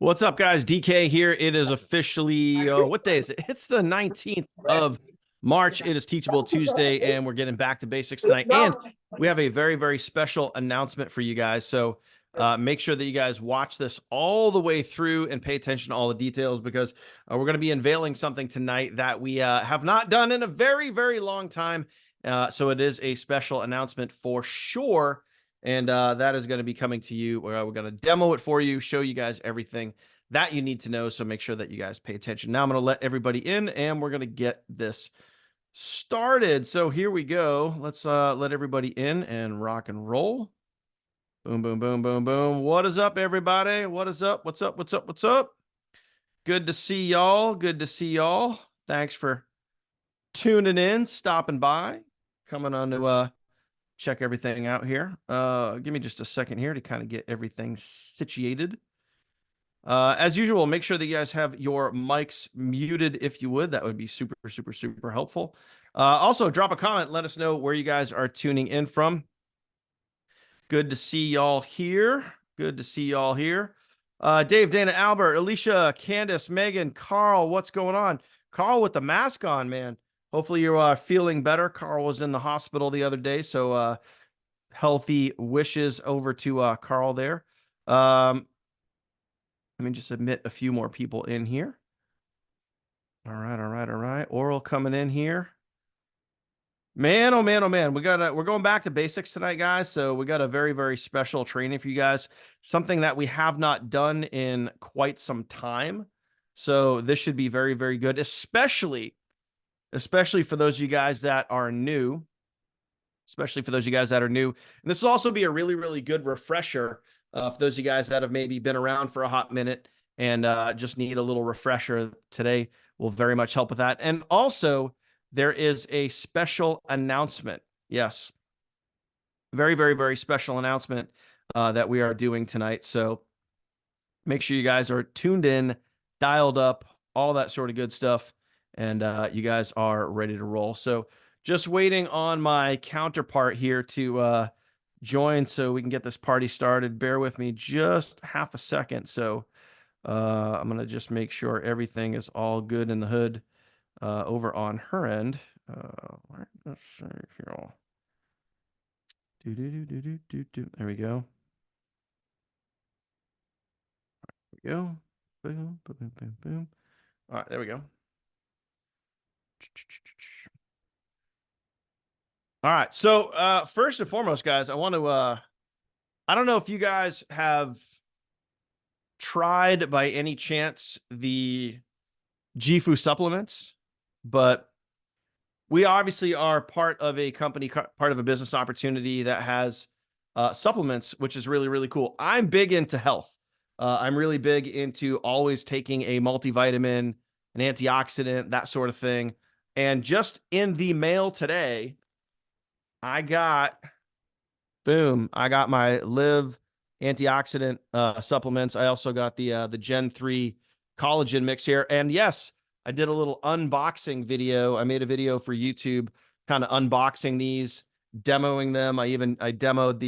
What's up, guys? DK here. It is officially, what day is it? It's the 19th of March. It is Teachable Tuesday, and we're getting back to basics tonight. And we have a very, very special announcement for you guys. So make sure that you guys watch this all the way through and pay attention to all the details, because we're going to be unveiling something tonight that we have not done in a very, very long time. So it is a special announcement for sure. And that is going to be coming to you. We're going to demo it for you, show you guys everything that you need to know. So make sure that you guys pay attention. Now I'm going to let everybody in, and we're going to get this started. So here we go. Let's let everybody in and rock and roll. Boom, boom, boom, boom, boom. What is up, everybody? What is up? What's up? What's up? What's up? Good to see y'all. Good to see y'all. Thanks for tuning in, stopping by, coming on to check everything out here. Give me just a second here to kind of get everything situated. As usual, make sure that you guys have your mics muted if you would. That would be super, super, super helpful. Also, drop a comment. Let us know where you guys are tuning in from. Good to see y'all here. Good to see y'all here. Dave, Dana, Albert, Alicia, Candace, Megan, Carl, what's going on? Carl with the mask on, man. Hopefully you're feeling better. Carl was in the hospital the other day, so healthy wishes over to Carl there. Let me just admit a few more people in here. All right, all right, all right. Oral coming in here. Man, oh man, oh man. We're going back to basics tonight, guys. So we got a very, very special training for you guys. Something that we have not done in quite some time. So this should be very, very good, especially for those of you guys that are new. Especially for those of you guys that are new. And this will also be a really, really good refresher for those of you guys that have maybe been around for a hot minute and just need a little refresher. Today will very much help with that. And also, there is a special announcement. Yes. Very, very, very special announcement that we are doing tonight. So make sure you guys are tuned in, dialed up, all that sort of good stuff. And you guys are ready to roll. So just waiting on my counterpart here to join so we can get this party started. Bear with me just half a second. So I'm going to just make sure everything is all good in the hood over on her end. Let's see here. There we go. There we go. Boom, boom, boom, boom, boom. All right, there we go. All right. So first and foremost, guys, I want to I don't know if you guys have tried by any chance the Gifu supplements, but we obviously are part of a company, part of a business opportunity that has supplements, which is really, really cool. I'm big into health. I'm really big into always taking a multivitamin, an antioxidant, that sort of thing. And just in the mail today, I got my Live antioxidant supplements. I also got the Gen 3 collagen mix here. And yes, I did a little unboxing video. I made a video for YouTube kind of unboxing these, demoing them. I demoed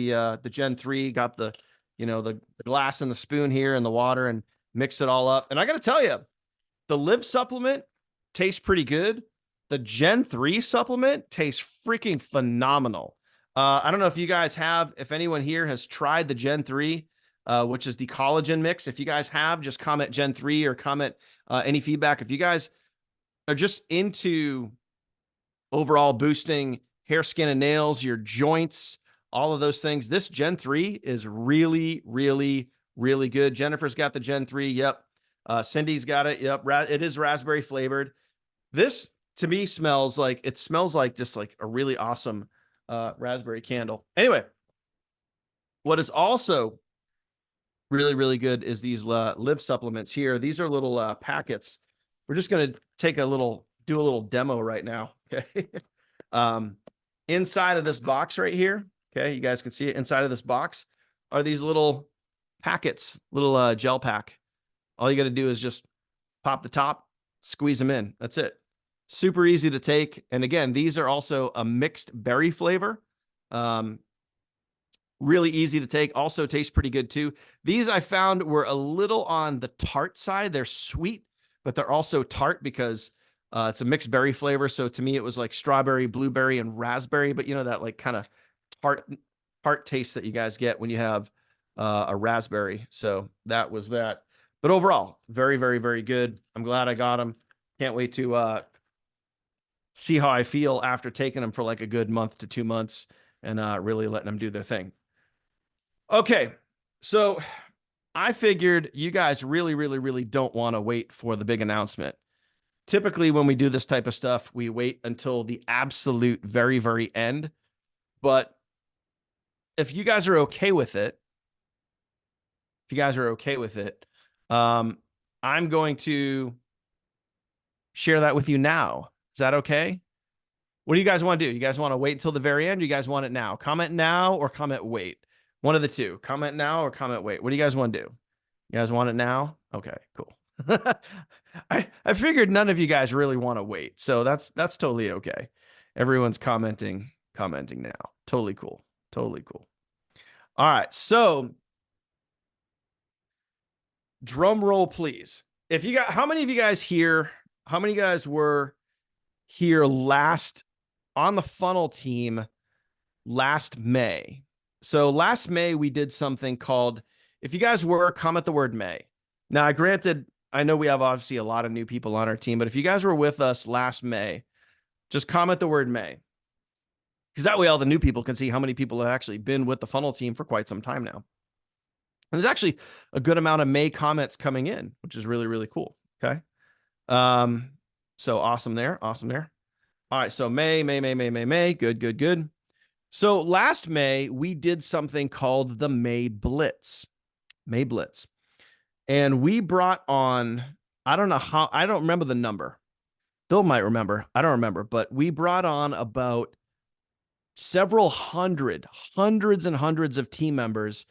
the Gen 3, got the glass and the spoon here and the water and mixed it all up. And I got to tell you, the Live supplement tastes pretty good. The Gen 3 supplement tastes freaking phenomenal. I don't know if you guys have, if anyone here has tried the Gen 3, which is the collagen mix. If you guys have, just comment Gen 3 or comment any feedback. If you guys are just into overall boosting hair, skin, and nails, your joints, all of those things, this Gen 3 is really, really, really good. Jennifer's got the Gen 3. Yep. Cindy's got it. Yep. It is raspberry flavored. This, to me, smells like just like a really awesome raspberry candle. Anyway, what is also really, really good is these Live supplements here. These are little packets. We're just going to do a little demo right now. Okay. Inside of this box right here, okay, you guys can see it. Inside of this box are these little packets, little gel pack. All you got to do is just pop the top, squeeze them in. That's it. Super easy to take. And again, these are also a mixed berry flavor. Really easy to take. Also tastes pretty good too. These I found were a little on the tart side. They're sweet, but they're also tart because it's a mixed berry flavor. So to me, it was like strawberry, blueberry, and raspberry. But you know that like kind of tart taste that you guys get when you have a raspberry. So that was that. But overall, very, very, very good. I'm glad I got them. Can't wait to see how I feel after taking them for like a good month to 2 months and really letting them do their thing. Okay, so I figured you guys really, really, really don't want to wait for the big announcement. Typically, when we do this type of stuff, we wait until the absolute very, very end. But if you guys are okay with it, I'm going to share that with you now. Is that okay? What do you guys want to do? You guys want to wait until the very end? Or you guys want it now? Comment now or comment wait. One of the two. Comment now or comment wait. What do you guys want to do? You guys want it now? Okay, cool. I figured none of you guys really want to wait, so that's totally okay. Everyone's commenting now. Totally cool. Totally cool. All right, so drum roll, please. If you got, how many of you guys here? How many guys were here last on the funnel team last May? So last May we did something called, if you guys were, comment the word May. Now, granted, I know we have obviously a lot of new people on our team, but if you guys were with us last May, just comment the word May. Because that way all the new people can see how many people have actually been with the funnel team for quite some time now. And there's actually a good amount of May comments coming in, which is really, really cool. Okay. So awesome there. Awesome there. All right. So May. Good. So last May, we did something called the May Blitz. And we brought on, I don't remember the number. Bill might remember. I don't remember, but we brought on about several hundreds and hundreds of team members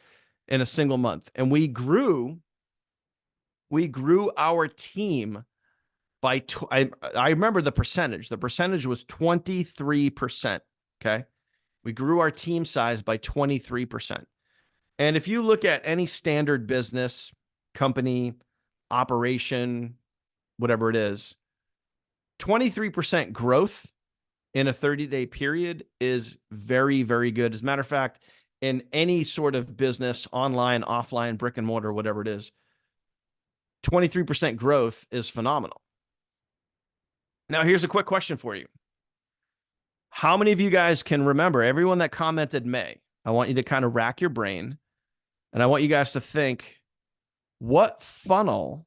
in a single month. And we grew our team by, I remember the percentage. The percentage was 23%. Okay. We grew our team size by 23%. And if you look at any standard business, company, operation, whatever it is, 23% growth in a 30-day period is very, very good. As a matter of fact, in any sort of business, online, offline, brick and mortar, whatever it is, 23% growth is phenomenal. Now, here's a quick question for you. How many of you guys can remember, everyone that commented May, I want you to kind of rack your brain, and I want you guys to think, what funnel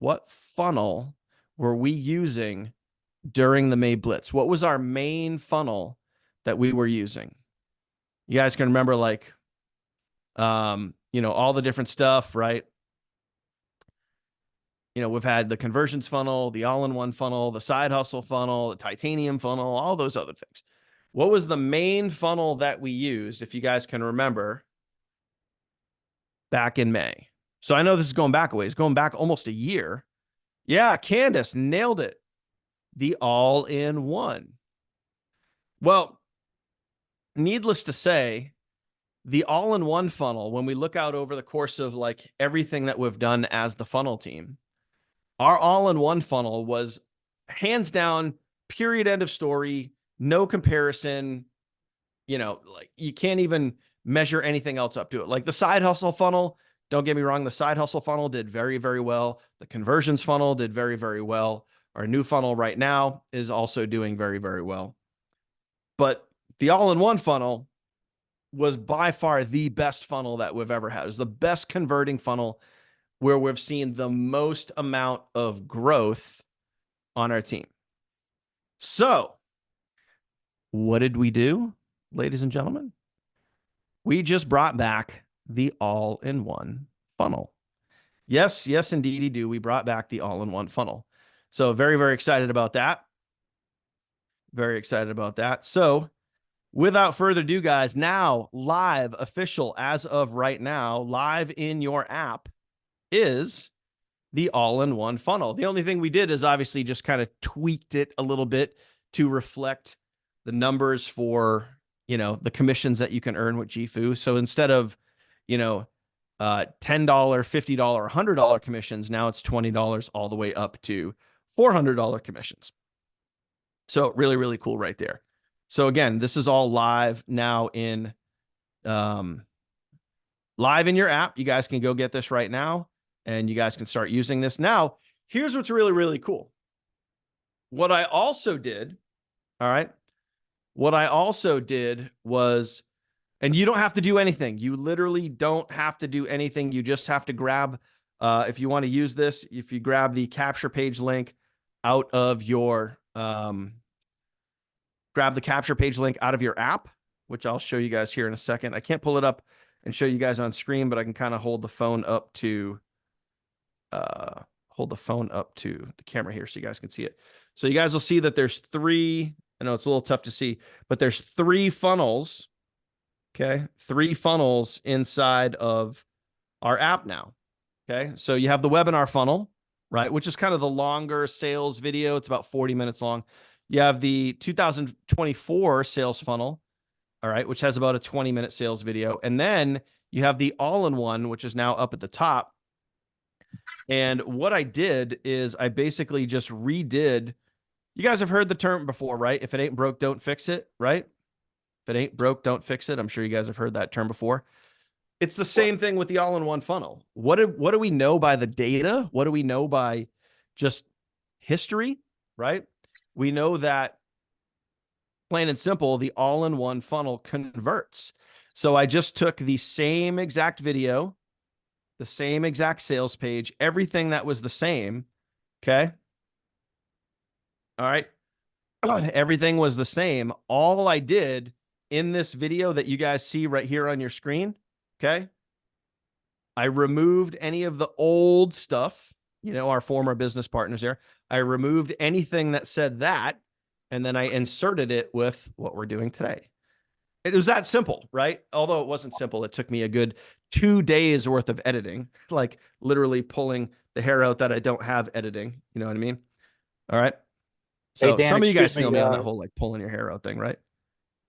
were we using during the May Blitz? What was our main funnel that we were using? You guys can remember, like, all the different stuff, right? We've had the conversions funnel, the all-in-one funnel, the side hustle funnel, the titanium funnel, all those other things. What was the main funnel that we used, if you guys can remember, back in May? So I know this is going back a ways, going back almost a year. Yeah, Candace nailed it. The all-in-one. Well, needless to say, the all-in-one funnel, when we look out over the course of like everything that we've done as the funnel team, our all-in-one funnel was hands down, period, end of story, no comparison. Like you can't even measure anything else up to it. Like the side hustle funnel, don't get me wrong, the side hustle funnel did very, very well. The conversions funnel did very, very well. Our new funnel right now is also doing very, very well. But the all-in-one funnel was by far the best funnel that we've ever had. It was the best converting funnel where we've seen the most amount of growth on our team. So what did we do, ladies and gentlemen? We just brought back the all-in-one funnel. Yes, indeed, we brought back the all-in-one funnel. So very, very excited about that. Very excited about that. So without further ado, guys, now live, official, as of right now, live in your app is the all-in-one funnel. The only thing we did is obviously just kind of tweaked it a little bit to reflect the numbers for you know, the commissions that you can earn with GFU. So instead of, you know, $10, $50, $100 commissions, now it's $20 all the way up to $400 commissions. So really, really cool right there. So again, this is all live now in live in your app. You guys can go get this right now and you guys can start using this. Now, here's what's really, really cool. What I also did, all right, what I also did was, and you don't have to do anything. You literally don't have to do anything. You just have to grab, if you want to use this, if you grab the capture page link out of your, grab the capture page link out of your app, which I'll show you guys here in a second. I can't pull it up and show you guys on screen, but I can kind of hold the phone up to the camera here so you guys can see it. So you guys will see that there's three, I know it's a little tough to see, but there's three funnels. Okay. Three funnels inside of our app now. Okay. So you have the webinar funnel, right? Which is kind of the longer sales video. It's about 40 minutes long. You have the 2024 sales funnel, all right, which has about a 20-minute sales video. And then you have the all-in-one, which is now up at the top. And what I did is I basically just redid. You guys have heard the term before, right? If it ain't broke, don't fix it, right? If it ain't broke, don't fix it. I'm sure you guys have heard that term before. It's the same thing with the all-in-one funnel. What do we know by the data? What do we know by just history, right? We know that, plain and simple, the all-in-one funnel converts. So I just took the same exact video, the same exact sales page, everything that was the same. Okay. All right. Everything was the same. All I did in this video that you guys see right here on your screen, okay, I removed any of the old stuff, you know, our former business partners there. I removed anything that said that, and then I inserted it with what we're doing today. It was that simple, right? Although it wasn't simple, it took me a good 2 days worth of editing, like literally pulling the hair out that I don't have editing. You know what I mean? All right. So Hey, Dan, some of you guys excuse feel me, me on that whole like pulling your hair out thing, right?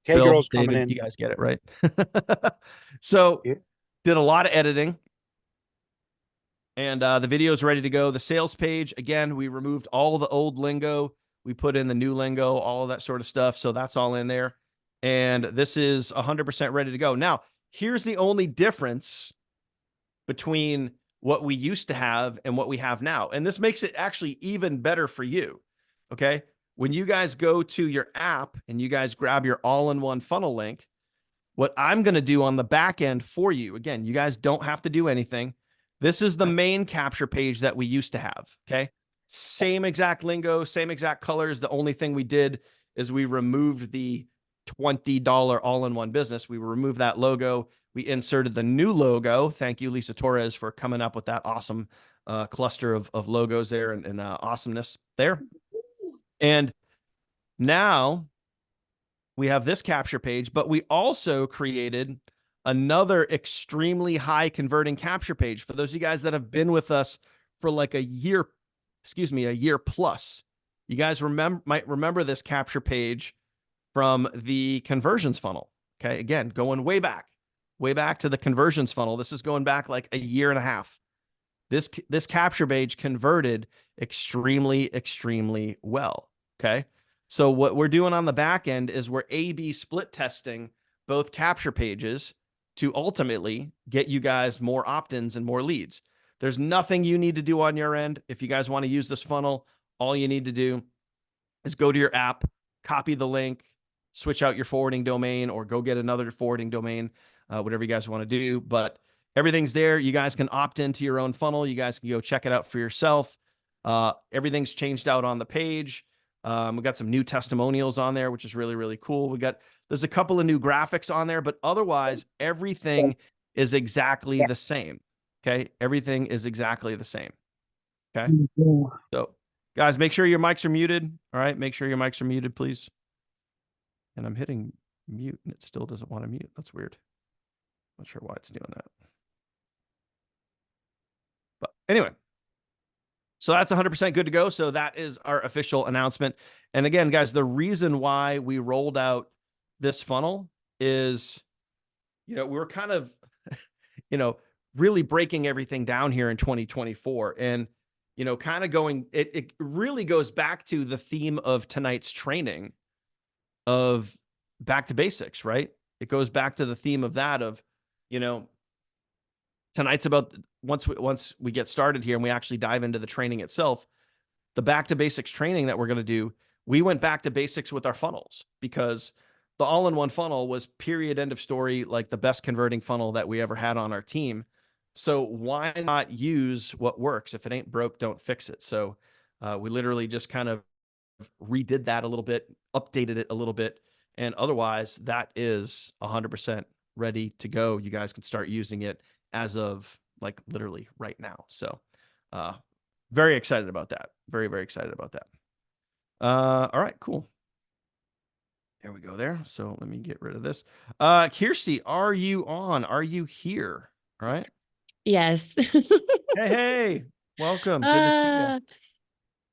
K-Girl's Bill, coming David, in. you guys get it, right? So Yeah. did a lot of editing. And the video is ready to go. The sales page, again, we removed all the old lingo. We put in the new lingo, all of that sort of stuff. So that's all in there. And this is 100% ready to go. Now, here's the only difference between what we used to have and what we have now. And this makes it actually even better for you. Okay. When you guys go to your app and you guys grab your all-in-one funnel link, what I'm going to do on the back end for you, again, you guys don't have to do anything. This is the main capture page that we used to have. Okay. Same exact lingo, same exact colors. The only thing we did is we removed the $20 all-in-one business. We removed that logo. We inserted the new logo. Thank you, Lisa Torres, for coming up with that awesome cluster of logos there and awesomeness there. And now we have this capture page, but we also created another extremely high converting capture page for those of you guys that have been with us for like a year, a year plus. You guys might remember this capture page from the conversions funnel. Okay. Again, going way back to the conversions funnel. This is going back like a year and a half. This capture page converted extremely, extremely well. Okay. So what we're doing on the back end is we're A/B split testing both capture pages to ultimately get you guys more opt-ins and more leads. There's nothing you need to do on your end. If you guys want to use this funnel, all you need to do is go to your app, copy the link, switch out your forwarding domain, or go get another forwarding domain, whatever you guys want to do. But everything's there. You guys can opt into your own funnel. You guys can go check it out for yourself. Everything's changed out on the page. We got some new testimonials on there, which is really, really cool. There's a couple of new graphics on there, but otherwise everything is exactly the same. Okay. Everything is exactly the same. Okay. So guys, make sure your mics are muted. All right. Make sure your mics are muted, please. And I'm hitting mute and it still doesn't want to mute. That's weird. Not sure why it's doing that. But anyway, so that's 100% good to go. So that is our official announcement. And again, guys, the reason why we rolled out this funnel is, we're kind of, you know, really breaking everything down here in 2024. And, kind of it really goes back to the theme of tonight's training of back to basics, right? It goes back to the theme of that of, you know, tonight's about once we get started here and we actually dive into the training itself, the back to basics training that we're going to do, we went back to basics with our funnels because the all-in-one funnel was period end of story, like the best converting funnel that we ever had on our team. So why not use what works? If it ain't broke, don't fix it. So we literally just kind of redid that a little bit, updated it a little bit, and otherwise that is 100% ready to go. You guys can start using it as of like literally right now. So very excited about that. Very, very excited about that. All right, cool. There we go there. So let me get rid of this. Kirsty, are you on? Are you here? All right. Yes. Hey, welcome. Good to see you.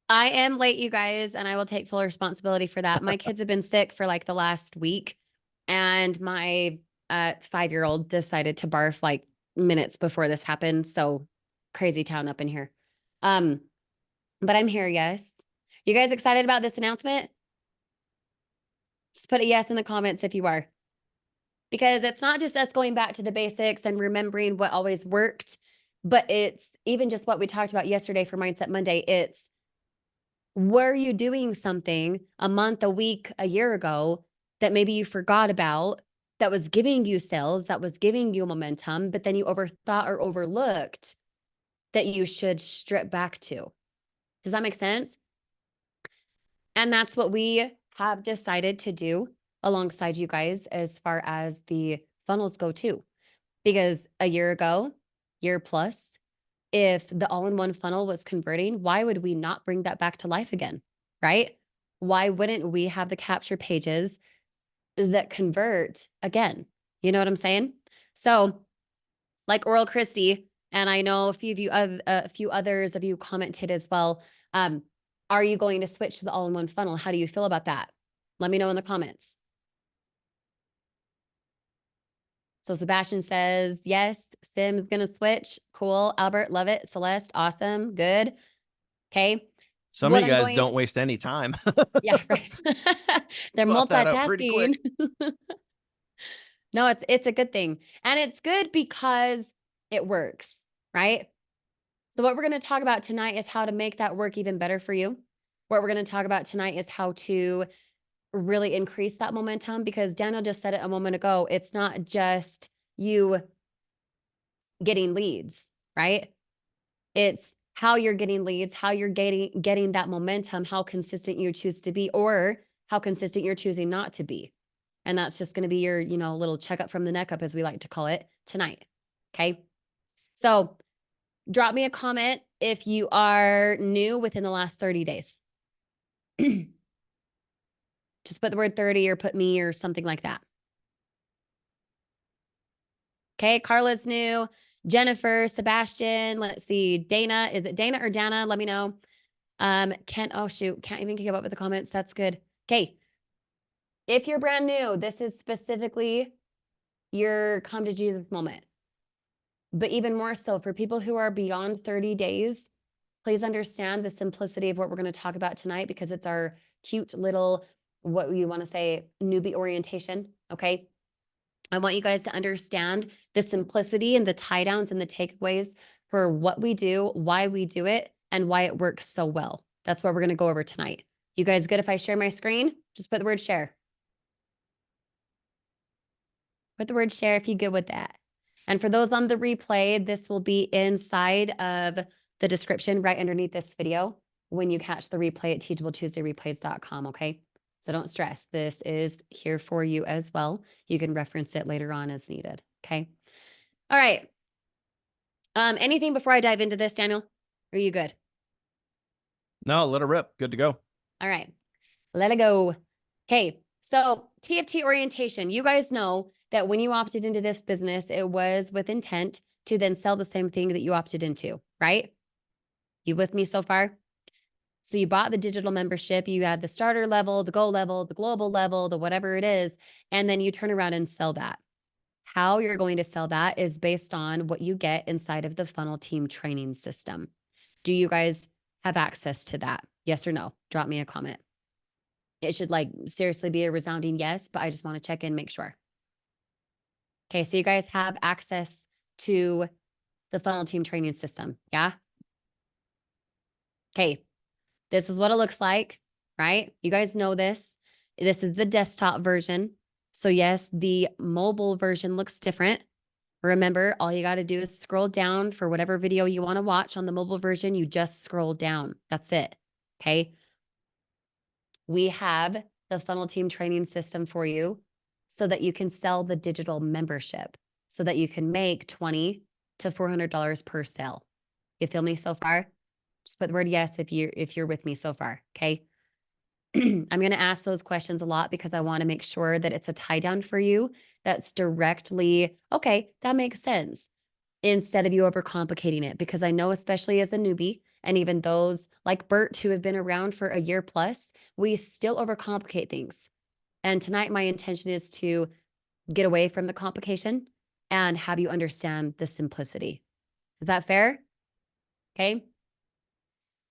I am late, you guys, and I will take full responsibility for that. My kids have been sick for like the last week, and my 5-year-old decided to barf like minutes before this happened. So crazy town up in here. But I'm here, yes. You guys excited about this announcement? Just put a yes in the comments if you are. Because it's not just us going back to the basics and remembering what always worked, but it's even just what we talked about yesterday for Mindset Monday. It's, were you doing something a month, a week, a year ago that maybe you forgot about, that was giving you sales, that was giving you momentum, but then you overthought or overlooked that you should strip back to? Does that make sense? And that's what we have decided to do alongside you guys as far as the funnels go too. Because a year ago, year plus, if the all-in-one funnel was converting, why would we not bring that back to life again, right? Why wouldn't we have the capture pages that convert again? You know what I'm saying? So like Oral Christie, and I know a few others of you commented as well. Are you going to switch to the all-in-one funnel? How do you feel about that? Let me know in the comments. So Sebastian says, yes, Sim's going to switch. Cool. Albert, love it. Celeste, awesome. Good. Okay. Some of you guys don't waste any time. Yeah, right. They're multitasking. No, it's a good thing. And it's good because it works, right? So what we're going to talk about tonight is how to make that work even better for you. What we're going to talk about tonight is how to really increase that momentum, because Daniel just said it a moment ago. It's not just you getting leads, right? It's how you're getting leads, how you're getting that momentum, how consistent you choose to be, or how consistent you're choosing not to be. And that's just going to be your, little checkup from the neck up, as we like to call it, tonight. Okay. So drop me a comment if you are new within the last 30 days. Just put the word 30 or put me or something like that. Okay, Carla's new. Jennifer, Sebastian, let's see. Dana, is it Dana or Dana? Let me know. Oh shoot, can't even keep up with the comments. That's good. Okay. If you're brand new, this is specifically your come to Jesus moment. But even more so for people who are beyond 30 days, please understand the simplicity of what we're going to talk about tonight, because it's our cute little, what we want to say, newbie orientation. Okay. I want you guys to understand the simplicity and the tie downs and the takeaways for what we do, why we do it, and why it works so well. That's what we're going to go over tonight. You guys good if I share my screen? Just put the word share. Put the word share if you're good with that. And for those on the replay, this will be inside of the description right underneath this video when you catch the replay at teachabletuesdayreplays.com, okay? So don't stress. This is here for you as well. You can reference it later on as needed, okay? All right. Anything before I dive into this, Daniel? Are you good? No, let it rip. Good to go. All right. Let it go. Okay. So TFT orientation, you guys know that when you opted into this business, it was with intent to then sell the same thing that you opted into, right? You with me so far? So you bought the digital membership, you had the starter level, the go level, the global level, the whatever it is, and then you turn around and sell that. How you're going to sell that is based on what you get inside of the funnel team training system. Do you guys have access to that? Yes or no? Drop me a comment. It should like seriously be a resounding yes, but I just want to check in, make sure. Okay, so you guys have access to the funnel team training system. Yeah. Okay, this is what it looks like, right? You guys know this. This is the desktop version. So yes, the mobile version looks different. Remember, all you got to do is scroll down for whatever video you want to watch on the mobile version. You just scroll down. That's it. Okay. We have the funnel team training system for you so that you can sell the digital membership so that you can make $20 to $400 per sale. You feel me so far? Just put the word yes if you're with me so far. Okay. I'm going to ask those questions a lot because I want to make sure that it's a tie down for you that's directly, okay, that makes sense, instead of you overcomplicating it. Because I know, especially as a newbie, and even those like Bert who have been around for a year plus, we still overcomplicate things. And tonight, my intention is to get away from the complication and have you understand the simplicity. Is that fair? Okay.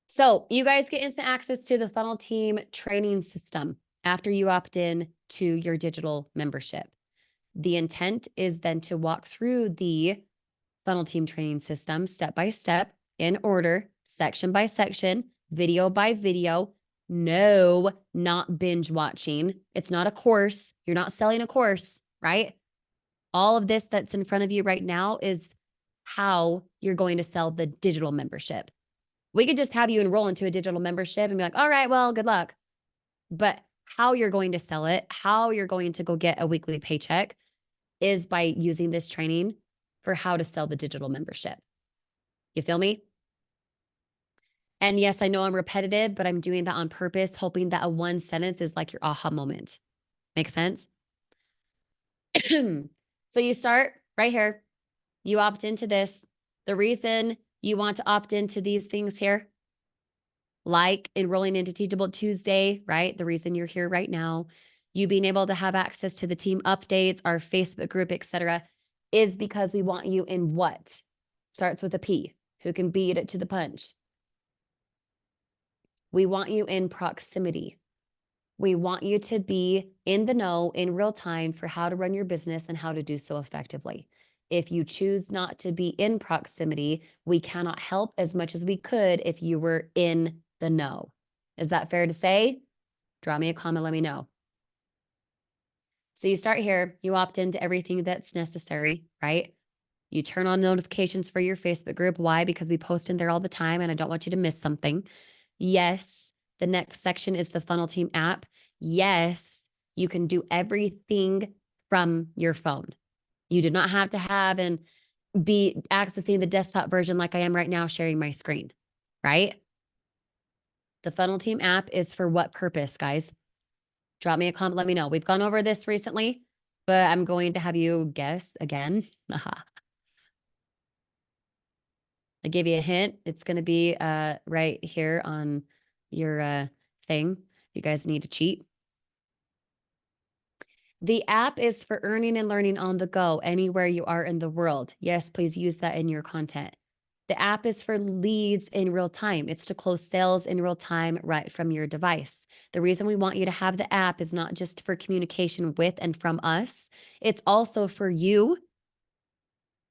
So you guys get instant access to the funnel team training system after you opt in to your digital membership. The intent is then to walk through the funnel team training system step by step, in order, section by section, video by video. No, not binge watching. It's not a course. You're not selling a course, right? All of this that's in front of you right now is how you're going to sell the digital membership. We could just have you enroll into a digital membership and be like, all right, well, good luck. But how you're going to sell it, how you're going to go get a weekly paycheck is by using this training for how to sell the digital membership. You feel me? And yes, I know I'm repetitive, but I'm doing that on purpose, hoping that a one sentence is like your aha moment. Make sense? So you start right here. You opt into this. The reason you want to opt into these things here, like enrolling into Teachable Tuesday, right? The reason you're here right now, you being able to have access to the team updates, our Facebook group, etc., is because we want you in what? Starts with a P. Who can beat it to the punch? We want you in proximity. We want you to be in the know in real time for how to run your business and how to do so effectively. If you choose not to be in proximity, we cannot help as much as we could if you were in the know. Is that fair to say? Draw me a comment, let me know. So you start here, you opt into everything that's necessary, right? You turn on notifications for your Facebook group. Why? Because we post in there all the time and I don't want you to miss something. Yes, the next section is the Funnel Team app. Yes, you can do everything from your phone. You do not have to have and be accessing the desktop version like I am right now, sharing my screen, right? The Funnel Team app is for what purpose, guys? Drop me a comment, let me know. We've gone over this recently, but I'm going to have you guess again. I gave you a hint. It's going to be right here on your thing. You guys need to cheat. The app is for earning and learning on the go anywhere you are in the world. Yes, please use that in your content. The app is for leads in real time. It's to close sales in real time right from your device. The reason we want you to have the app is not just for communication with and from us. It's also for you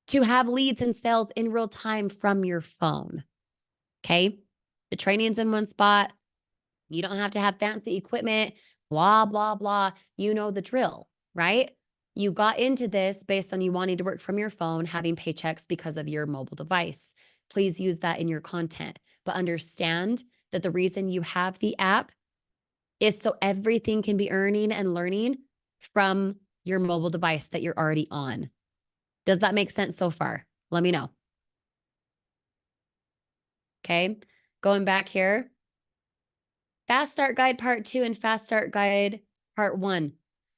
to have leads and sales in real time from your phone. Okay. The training's in one spot. You don't have to have fancy equipment, blah, blah, blah. You know the drill, right? You got into this based on you wanting to work from your phone, having paychecks because of your mobile device. Please use that in your content, but understand that the reason you have the app is so everything can be earning and learning from your mobile device that you're already on. Does that make sense so far? Let me know. Okay, going back here. Fast Start Guide Part 2 and Fast Start Guide Part 1.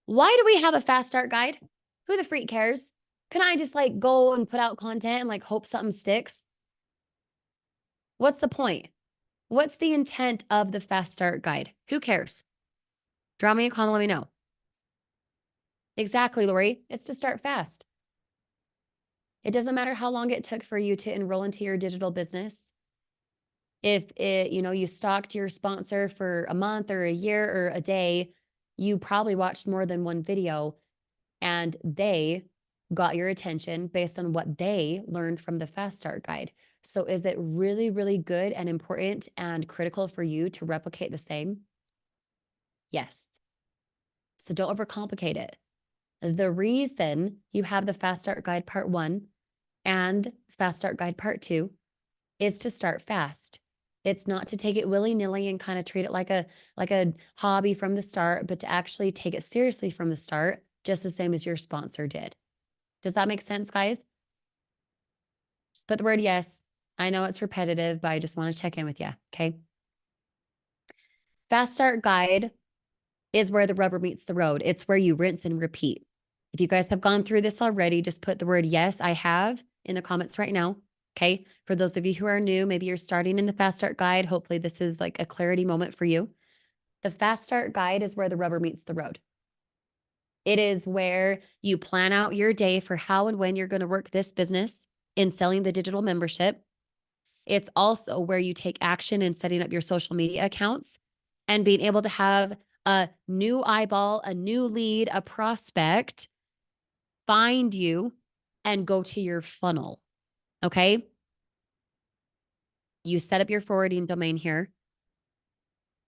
Why do we have a Fast Start Guide? Who the freak cares? Can I just like go and put out content and like hope something sticks? What's the point? What's the intent of the Fast Start Guide? Who cares? Draw me a comment, let me know. Exactly, Lori. It's to start fast. It doesn't matter how long it took for you to enroll into your digital business. If you stalked your sponsor for a month or a year or a day, you probably watched more than one video and they got your attention based on what they learned from the Fast Start Guide. So is it really, really good and important and critical for you to replicate the same? Yes. So don't overcomplicate it. The reason you have the Fast Start Guide Part 1 and Fast Start Guide Part 2 is to start fast. It's not to take it willy-nilly and kind of treat it like a hobby from the start, but to actually take it seriously from the start, just the same as your sponsor did. Does that make sense, guys? Just put the word yes. I know it's repetitive, but I just want to check in with you, okay? Fast Start Guide is where the rubber meets the road. It's where you rinse and repeat. If you guys have gone through this already, just put the word yes, I have in the comments right now. Okay. For those of you who are new, maybe you're starting in the Fast Start Guide. Hopefully this is like a clarity moment for you. The Fast Start Guide is where the rubber meets the road. It is where you plan out your day for how and when you're going to work this business in selling the digital membership. It's also where you take action in setting up your social media accounts and being able to have a new eyeball, a new lead, a prospect find you and go to your funnel. Okay. You set up your forwarding domain here.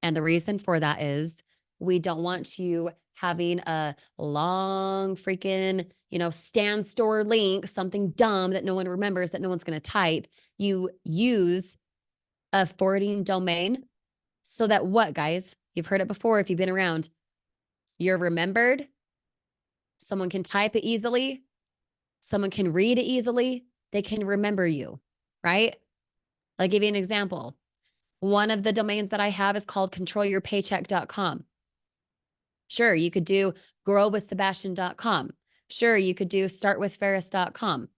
And the reason for that is we don't want you having a long freaking, stand store link, something dumb that no one remembers, that no one's going to type. You use a forwarding domain so that what, guys? You've heard it before if you've been around. You're remembered. Someone can type it easily. Someone can read it easily. They can remember you, right? I'll give you an example. One of the domains that I have is called controlyourpaycheck.com. Sure, you could do growwithsebastian.com. Sure, you could do startwithferris.com.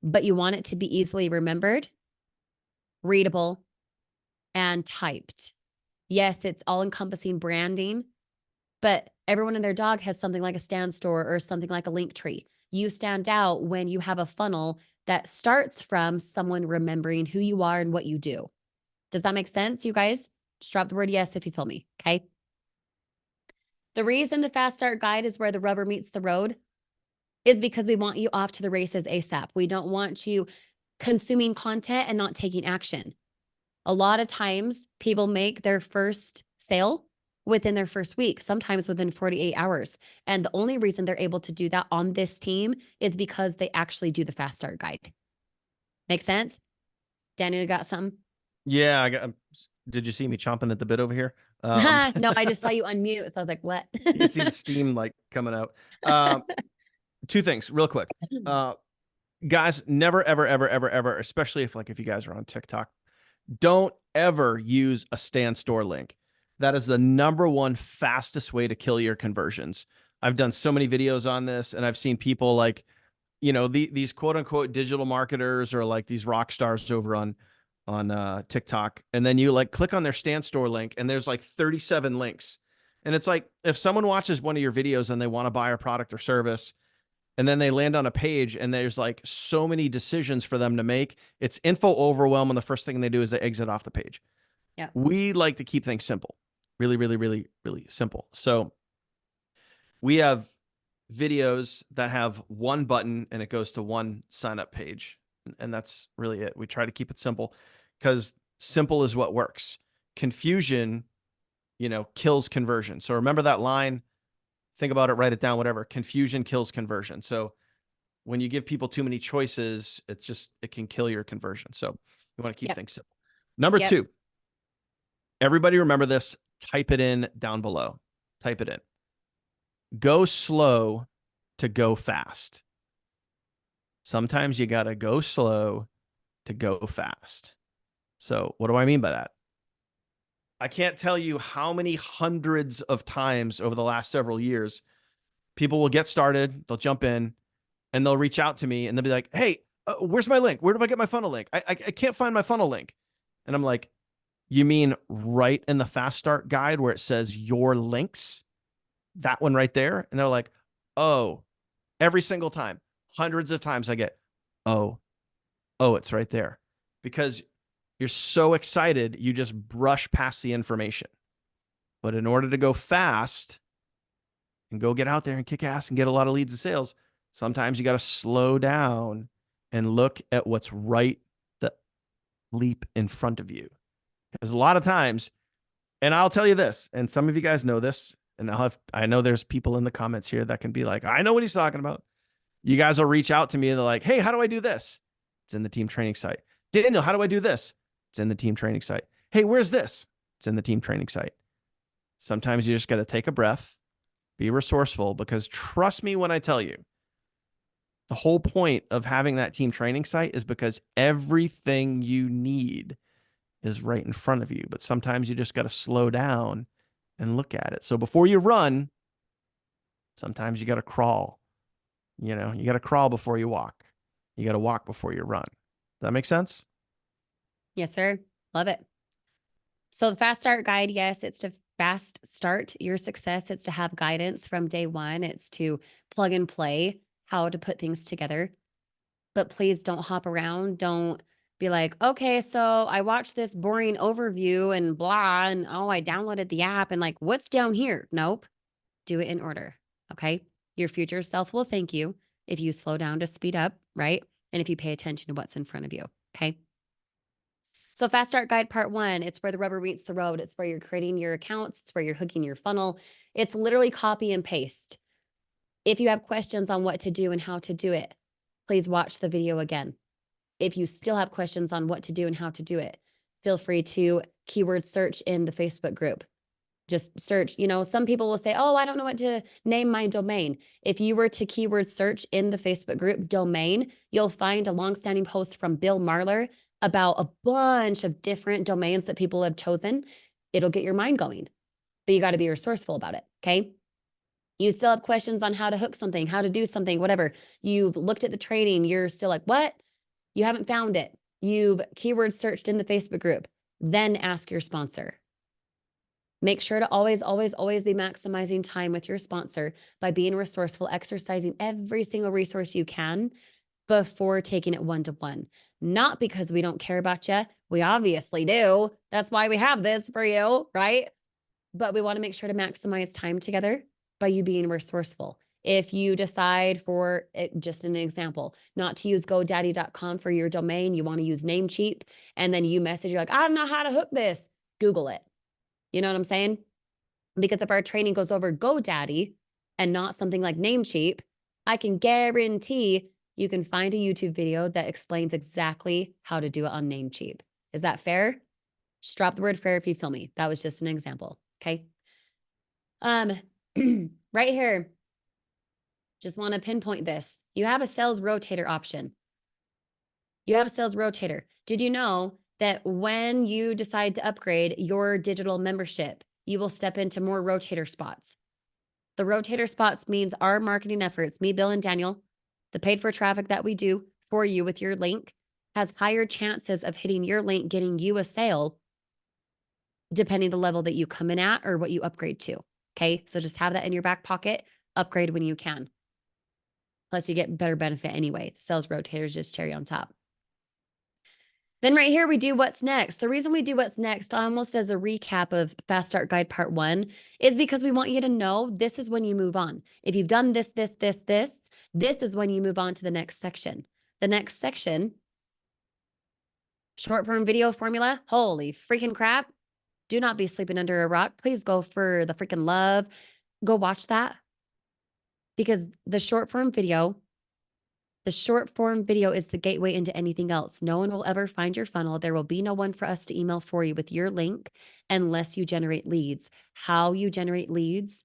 But you want it to be easily remembered, readable, and typed. Yes, it's all-encompassing branding, but everyone and their dog has something like a stand store or something like a link tree. You stand out when you have a funnel that starts from someone remembering who you are and what you do. Does that make sense, you guys? Just drop the word yes if you feel me, okay? The reason the Fast Start Guide is where the rubber meets the road is because we want you off to the races ASAP. We don't want you consuming content and not taking action. A lot of times people make their first sale within their first week, sometimes within 48 hours. And the only reason they're able to do that on this team is because they actually do the Fast Start Guide. Make sense? Daniel, you got something? Yeah, did you see me chomping at the bit over here? No, I just saw you unmute. So I was like, what? You can see the steam like coming out. Two things real quick. Guys, never, ever, ever, ever, ever, especially if you guys are on TikTok, don't ever use a stand store link. That is the number one fastest way to kill your conversions. I've done so many videos on this, and I've seen people these quote unquote digital marketers or like these rock stars over on TikTok. And then you click on their stand store link and there's like 37 links. And it's like, if someone watches one of your videos and they want to buy a product or service, and then they land on a page and there's like so many decisions for them to make, it's info overwhelm. And the first thing they do is they exit off the page. Yeah. We like to keep things simple, really, really, really, really simple. So we have videos that have one button and it goes to one sign up page. And that's really it. We try to keep it simple because simple is what works. Confusion, kills conversion. So remember that line, think about it, write it down, whatever. Confusion kills conversion. So when you give people too many choices, it can kill your conversion. So you want to keep things simple. Number two, everybody remember this, type it in down below. Type it in. Go slow to go fast. Sometimes you got to go slow to go fast. So what do I mean by that? I can't tell you how many hundreds of times over the last several years, people will get started, they'll jump in, and they'll reach out to me, and they'll be like, hey, where's my link? Where do I get my funnel link? I can't find my funnel link. And I'm like, You mean right in the fast start guide where it says your links? That one right there? And they're like, oh, every single time, hundreds of times I get, oh, it's right there. Because you're so excited, you just brush past the information. But in order to go fast and go get out there and kick ass and get a lot of leads and sales, sometimes you got to slow down and look at what's right the leap in front of you. Because a lot of times, and I'll tell you this, and some of you guys know this, and I know there's people in the comments here that can be like, I know what he's talking about. You guys will reach out to me and they're like, hey, how do I do this? It's in the team training site. Daniel, how do I do this? It's in the team training site. Hey, where's this? It's in the team training site. Sometimes you just got to take a breath, be resourceful, because trust me when I tell you, the whole point of having that team training site is because everything you need is right in front of you. But sometimes you just got to slow down and look at it. So before you run, sometimes you got to crawl. You know, you got to crawl before you walk. You got to walk before you run. Does that make sense? Yes, sir. Love it. So the fast start guide, yes, it's to fast start your success. It's to have guidance from day one. It's to plug and play how to put things together. But please don't hop around. Don't be like, okay, so I watched this boring overview and blah, and oh, I downloaded the app and like, what's down here? Nope. Do it in order. Okay. Your future self will thank you if you slow down to speed up, right? And if you pay attention to what's in front of you. Okay. So Fast Start Guide Part 1, it's where the rubber meets the road. It's where you're creating your accounts. It's where you're hooking your funnel. It's literally copy and paste. If you have questions on what to do and how to do it, please watch the video again. If you still have questions on what to do and how to do it, feel free to keyword search in the Facebook group. Just search, some people will say, oh, I don't know what to name my domain. If you were to keyword search in the Facebook group domain, you'll find a longstanding post from Bill Marler about a bunch of different domains that people have chosen. It'll get your mind going, but you got to be resourceful about it. Okay. You still have questions on how to hook something, how to do something, whatever. You've looked at the training. You're still like, what? You haven't found it. You've keyword searched in the Facebook group. Then ask your sponsor. Make sure to always, always, always be maximizing time with your sponsor by being resourceful, exercising every single resource you can before taking it one-to-one. Not because we don't care about you. We obviously do. That's why we have this for you, right? But we want to make sure to maximize time together by you being resourceful. If you decide, for it, just an example, not to use GoDaddy.com for your domain, you want to use Namecheap, and then you message, you're like, I don't know how to hook this. Google it. You know what I'm saying? Because if our training goes over GoDaddy and not something like Namecheap, I can guarantee you can find a YouTube video that explains exactly how to do it on Namecheap. Is that fair? Just drop the word fair if you feel me. That was just an example. Okay. Right here, just want to pinpoint this. You have a sales rotator option. You have a sales rotator. Did you know that when you decide to upgrade your digital membership, you will step into more rotator spots? The rotator spots means our marketing efforts, me, Bill, and Daniel, the paid for traffic that we do for you with your link has higher chances of hitting your link, getting you a sale, depending the level that you come in at or what you upgrade to. Okay. So just have that in your back pocket, upgrade when you can. Plus you get better benefit anyway. The sales rotator is just cherry on top. Then right here, we do what's next. The reason we do what's next, almost as a recap of Fast Start Guide Part 1, is because we want you to know this is when you move on. If you've done this is when you move on to the next section. The next section, short form video formula, holy freaking crap. Do not be sleeping under a rock. Please go for the freaking love. Go watch that. Because the short form video is the gateway into anything else. No one will ever find your funnel. There will be no one for us to email for you with your link unless you generate leads. How you generate leads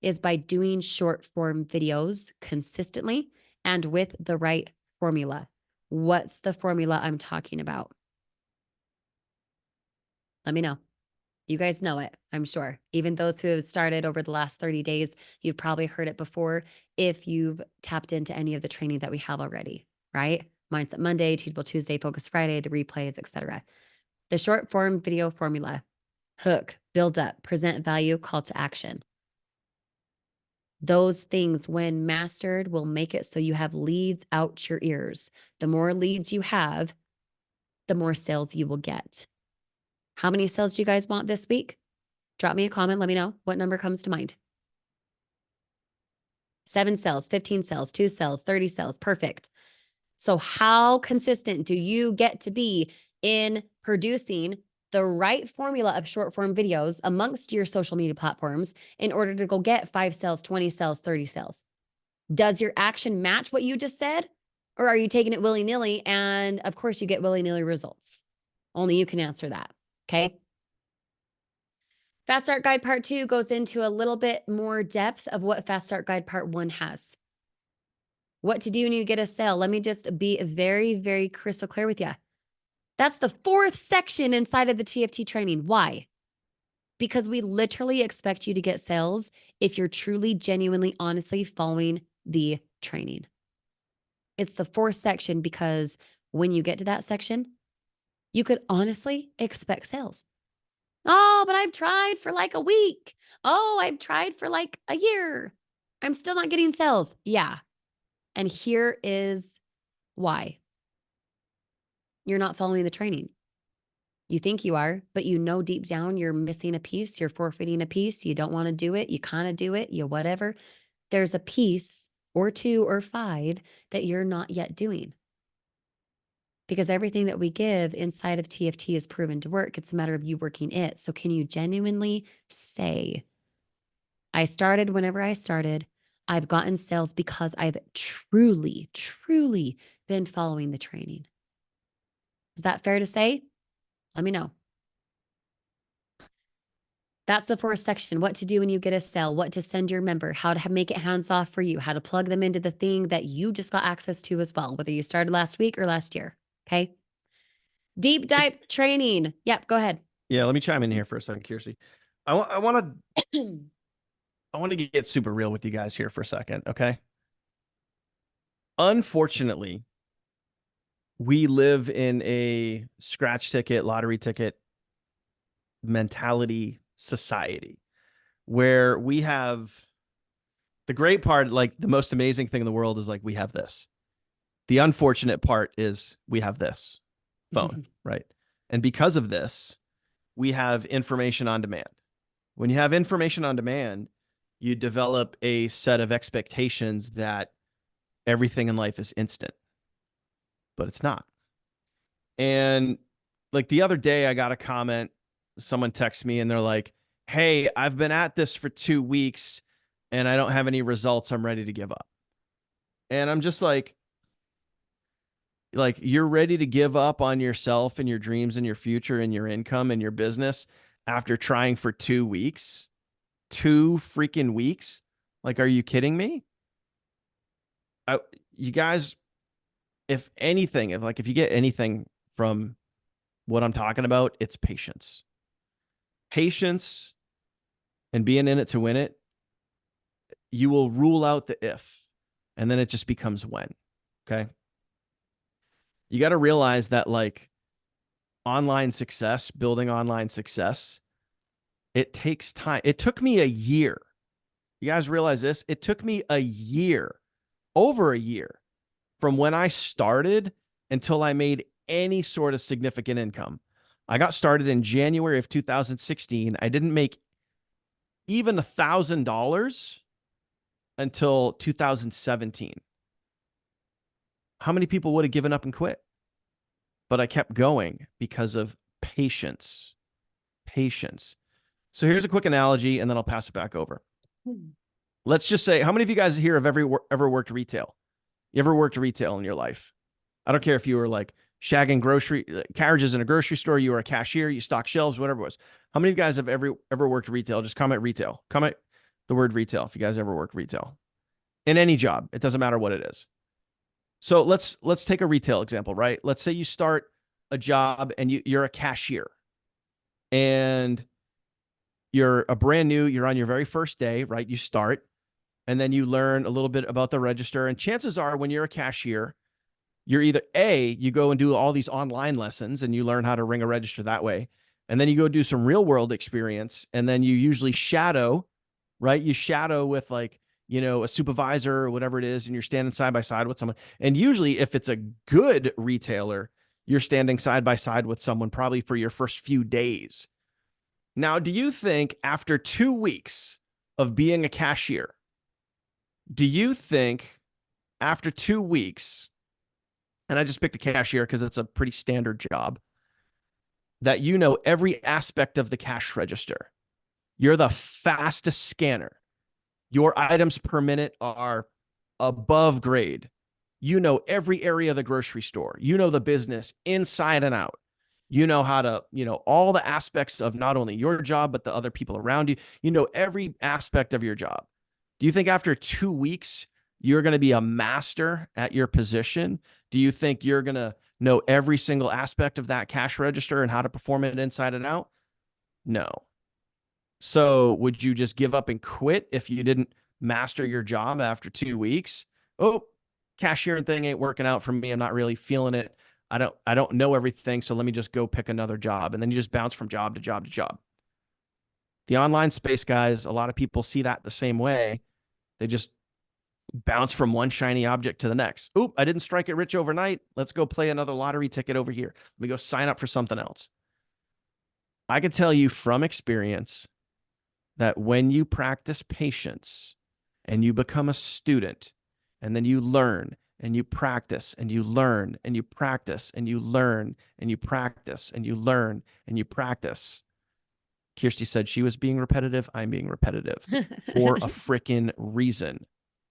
is by doing short form videos consistently and with the right formula. What's the formula I'm talking about? Let me know. You guys know it, I'm sure. Even those who have started over the last 30 days, you've probably heard it before if you've tapped into any of the training that we have already, right? Mindset Monday, Teachable Tuesday, Focus Friday, the replays, etc. The short form video formula: hook, build up, present value, call to action. Those things, when mastered, will make it so you have leads out your ears. The more leads you have, the more sales you will get. How many sales do you guys want this week? Drop me a comment. Let me know what number comes to mind. 7 sales, 15 sales, 2 sales, 30 sales. Perfect. So how consistent do you get to be in producing the right formula of short form videos amongst your social media platforms in order to go get 5 sales, 20 sales, 30 sales? Does your action match what you just said? Or are you taking it willy-nilly? And of course you get willy-nilly results. Only you can answer that. Okay. Fast Start Guide Part 2 goes into a little bit more depth of what Fast Start Guide Part 1 has. What to do when you get a sale. Let me just be very, very crystal clear with you. That's the 4th section inside of the TFT training. Why? Because we literally expect you to get sales if you're truly, genuinely, honestly following the training. It's the 4th section because when you get to that section, you could honestly expect sales. Oh, but I've tried for like a week. Oh, I've tried for like a year. I'm still not getting sales. Yeah. And here is why. You're not following the training. You think you are, but you know deep down you're missing a piece. You're forfeiting a piece. You don't want to do it. You kind of do it. You whatever. There's a piece or 2 or 5 that you're not yet doing. Because everything that we give inside of TFT is proven to work. It's a matter of you working it. So can you genuinely say, I started whenever I started. I've gotten sales because I've truly, truly been following the training. Is that fair to say? Let me know. That's the 4th section. What to do when you get a sale, what to send your member, how to make it hands off for you, how to plug them into the thing that you just got access to as well, whether you started last week or last year. Okay. Deep dive training. Yep. Go ahead. Yeah, let me chime in here for a second, Kiersey. I want to get super real with you guys here for a second, okay? Unfortunately, we live in a scratch ticket, lottery ticket mentality society where we have the great part, like the most amazing thing in the world is like we have this. The unfortunate part is we have this phone, right? And because of this, we have information on demand. When you have information on demand, you develop a set of expectations that everything in life is instant, but it's not. And like the other day, I got a comment, someone texted me and they're like, hey, I've been at this for 2 weeks and I don't have any results. I'm ready to give up. And I'm just like you're ready to give up on yourself and your dreams and your future and your income and your business after trying for 2 weeks, 2 freaking weeks. Like, are you kidding me? You guys, if anything, if you get anything from what I'm talking about, it's patience. Patience and being in it to win it. You will rule out the if, and then it just becomes when. Okay. You got to realize that like online success, building online success, it takes time. It took me a year. You guys realize this? It took me a year, over a year, from when I started until I made any sort of significant income. I got started in January of 2016. I didn't make even $1,000 until 2017. How many people would have given up and quit? But I kept going because of patience. Patience. So here's a quick analogy, and then I'll pass it back over. Let's just say, how many of you guys here have ever worked retail? You ever worked retail in your life? I don't care if you were like shagging carriages in a grocery store, you were a cashier, you stock shelves, whatever it was. How many of you guys have ever worked retail? Just comment retail. Comment the word retail if you guys ever worked retail. In any job, it doesn't matter what it is. So let's take a retail example, right? Let's say you start a job and you're a cashier and you're on your very first day, right? You start and then you learn a little bit about the register. And chances are when you're a cashier, You're either A, you go and do all these online lessons and you learn how to ring a register that way. And then you go do some real world experience. And then you usually shadow, right? You shadow with like, a supervisor or whatever it is, and you're standing side by side with someone. And usually, if it's a good retailer, you're standing side by side with someone probably for your first few days. Now, do you think after 2 weeks of being a cashier, do you think after 2 weeks, and I just picked a cashier because it's a pretty standard job, that you know every aspect of the cash register? You're the fastest scanner. Your items per minute are above grade. You know every area of the grocery store. You know the business inside and out. You know how to, all the aspects of not only your job, but the other people around you. You know every aspect of your job. Do you think after 2 weeks, you're going to be a master at your position? Do you think you're going to know every single aspect of that cash register and how to perform it inside and out? No. So would you just give up and quit if you didn't master your job after 2 weeks? Oh, cashiering thing ain't working out for me. I'm not really feeling it. I don't know everything. So let me just go pick another job. And then you just bounce from job to job to job. The online space, guys, a lot of people see that the same way. They just bounce from one shiny object to the next. Oop, I didn't strike it rich overnight. Let's go play another lottery ticket over here. Let me go sign up for something else. I can tell you from experience that when you practice patience and you become a student, and then you learn and you practice and you learn and you practice and you learn and you practice and you learn and you practice. Kirsty said she was being repetitive. I'm being repetitive for a freaking reason,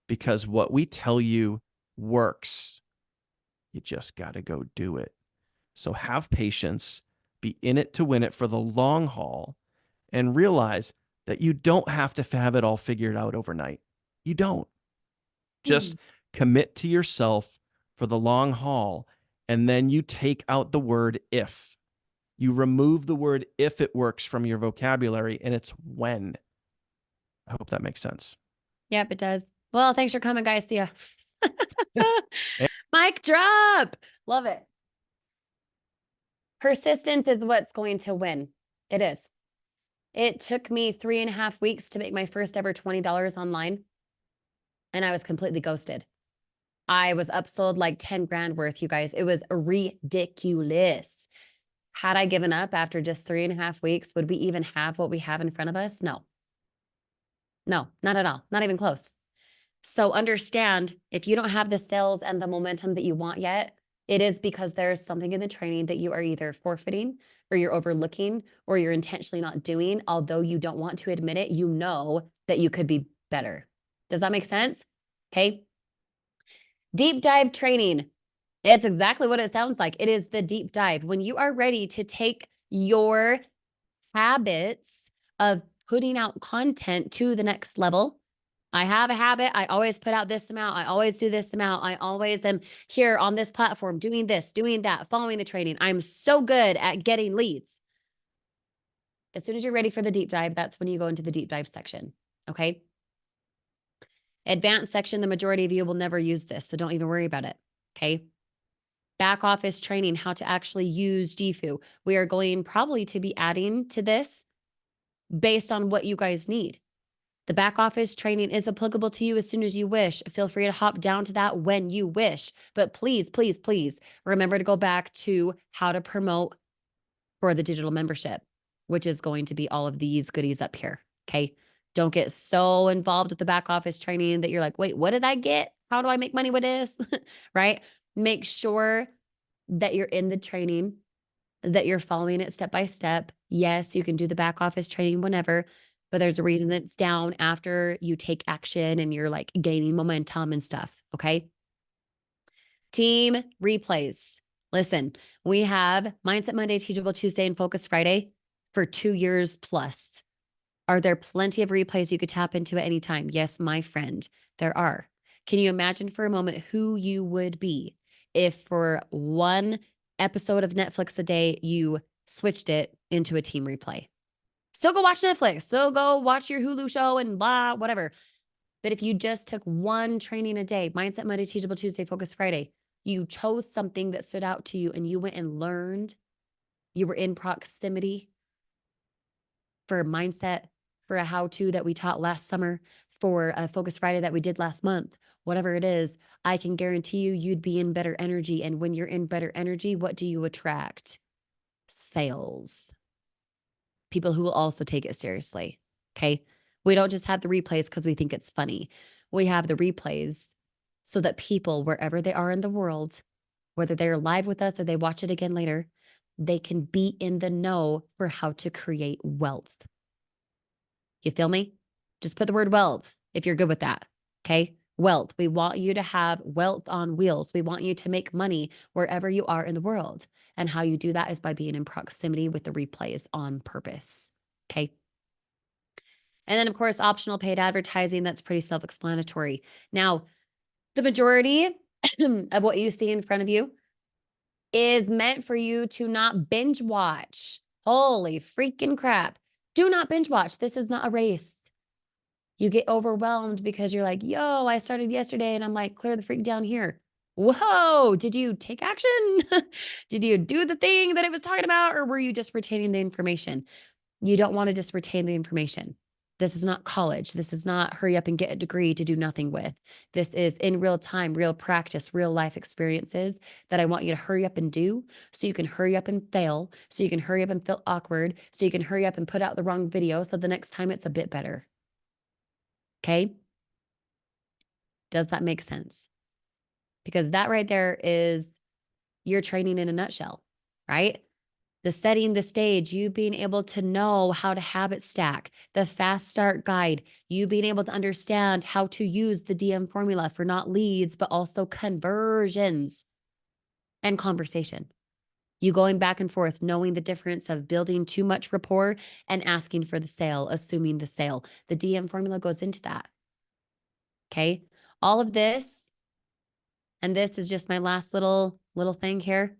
because what we tell you works. You just got to go do it. So have patience, be in it to win it for the long haul, and realize that you don't have to have it all figured out overnight. You don't. Just commit to yourself for the long haul, and then you take out the word if. You remove the word if it works from your vocabulary, and it's when. I hope that makes sense. Yep, it does. Well, thanks for coming, guys. See ya. Mic drop. Love it. Persistence is what's going to win. It is. It took me 3.5 weeks to make my first ever $20 online, and I was completely ghosted. I was upsold like 10 grand worth, you guys. It was ridiculous. Had I given up after just 3.5 weeks, would we even have what we have in front of us? No. No, not at all. Not even close. So understand, if you don't have the sales and the momentum that you want yet, it is because there's something in the training that you are either forfeiting or you're overlooking or you're intentionally not doing. Although you don't want to admit it, you know that you could be better. Does that make sense? Okay. Deep dive training. It's exactly what it sounds like. It is the deep dive. When you are ready to take your habits of putting out content to the next level. I have a habit. I always put out this amount. I always do this amount. I always am here on this platform doing this, doing that, following the training. I'm so good at getting leads. As soon as you're ready for the deep dive, that's when you go into the deep dive section. Okay. Advanced section, the majority of you will never use this, so don't even worry about it. Okay. Back office training, how to actually use GFU. We are going probably to be adding to this based on what you guys need. The back office training is applicable to you as soon as you wish. Feel free to hop down to that when you wish. But please, please, please remember to go back to how to promote for the digital membership, which is going to be all of these goodies up here. Okay. Don't get so involved with the back office training that you're like, wait, what did I get? How do I make money with this? Right? Make sure that you're in the training, that you're following it step by step. Yes, you can do the back office training whenever, but there's a reason it's down after you take action and you're like gaining momentum and stuff. Okay. Team replays. Listen, we have Mindset Monday, Teachable Tuesday, and Focus Friday for 2 years plus. Are there plenty of replays you could tap into at any time? Yes, my friend, there are. Can you imagine for a moment who you would be if for one episode of Netflix a day, you switched it into a team replay? Still go watch Netflix, still go watch your Hulu show and blah, whatever. But if you just took one training a day, Mindset Monday, Teachable Tuesday, Focus Friday, You chose something that stood out to you and you went and learned. You were in proximity for a mindset, for a how-to that we taught last summer, for a Focus Friday that we did last month, whatever it is, I can guarantee you, you'd be in better energy. And when you're in better energy, what do you attract? Sales. People who will also take it seriously. Okay. We don't just have the replays because we think it's funny. We have the replays so that people, wherever they are in the world, whether they're live with us or they watch it again later, they can be in the know for how to create wealth. You feel me? Just put the word wealth if you're good with that. Okay. Wealth. We want you to have wealth on wheels. We want you to make money wherever you are in the world. And how you do that is by being in proximity with the replays on purpose. Okay. And then, of course, optional paid advertising. That's pretty self explanatory. Now, the majority of what you see in front of you is meant for you to not binge watch. Holy freaking crap. Do not binge watch. This is not a race. You get overwhelmed because you're like, yo, I started yesterday and I'm like, clear the freak down here. Whoa, did you take action? Did you do the thing that it was talking about? Or were you just retaining the information? You don't want to just retain the information. This is not college. This is not hurry up and get a degree to do nothing with. This is in real time, real practice, real life experiences that I want you to hurry up and do so you can hurry up and fail, so you can hurry up and feel awkward, so you can hurry up and put out the wrong video so the next time it's a bit better. Okay? Does that make sense? Because that right there is your training in a nutshell, right? The setting the stage, you being able to know how to habit stack, the fast start guide, you being able to understand how to use the DM formula for not leads, but also conversions and conversation. You going back and forth, knowing the difference of building too much rapport and asking for the sale, assuming the sale. The DM formula goes into that. Okay. All of this, and this is just my last little thing here.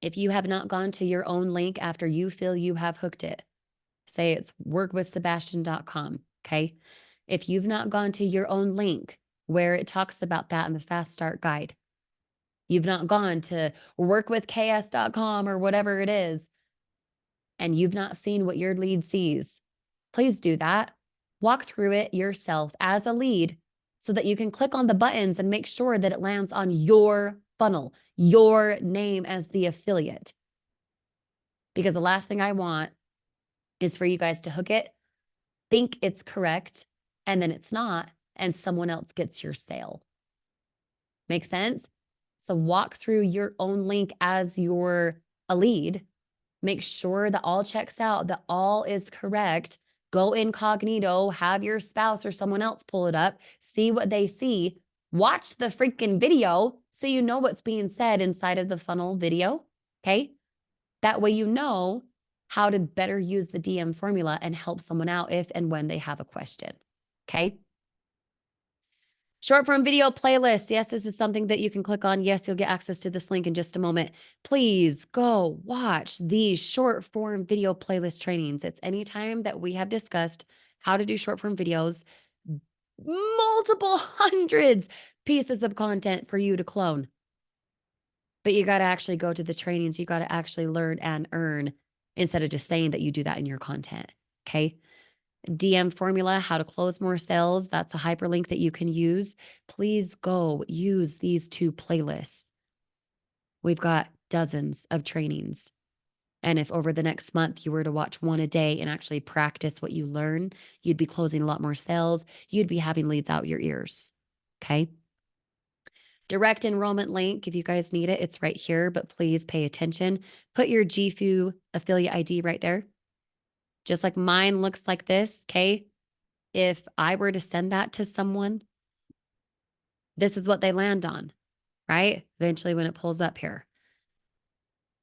If you have not gone to your own link after you feel you have hooked it, say it's workwithsebastian.com, okay? If you've not gone to your own link where it talks about that in the Fast Start Guide, you've not gone to workwithks.com or whatever it is, and you've not seen what your lead sees, please do that. Walk through it yourself as a lead so that you can click on the buttons and make sure that it lands on your funnel, your name as the affiliate. Because the last thing I want is for you guys to hook it, think it's correct, and then it's not, and someone else gets your sale. Make sense? So walk through your own link as you're a lead. Make sure that all checks out, that all is correct. Go incognito, have your spouse or someone else pull it up, see what they see, watch the freaking video so you know what's being said inside of the funnel video, okay? That way you know how to better use the DM formula and help someone out if and when they have a question, okay? Short form video playlist. Yes, this is something that you can click on. Yes, you'll get access to this link in just a moment. Please go watch these short form video playlist trainings. It's anytime that we have discussed how to do short form videos, multiple hundreds pieces of content for you to clone. But you got to actually go to the trainings. You got to actually learn and earn instead of just saying that you do that in your content. Okay. DM formula, how to close more sales. That's a hyperlink that you can use. Please go use these two playlists. We've got dozens of trainings. And if over the next month you were to watch one a day and actually practice what you learn, you'd be closing a lot more sales. You'd be having leads out your ears. Okay. Direct enrollment link, if you guys need it, it's right here, but please pay attention. Put your GFU affiliate ID right there. Just like mine looks like this, okay? If I were to send that to someone, this is what they land on, right? Eventually when it pulls up here.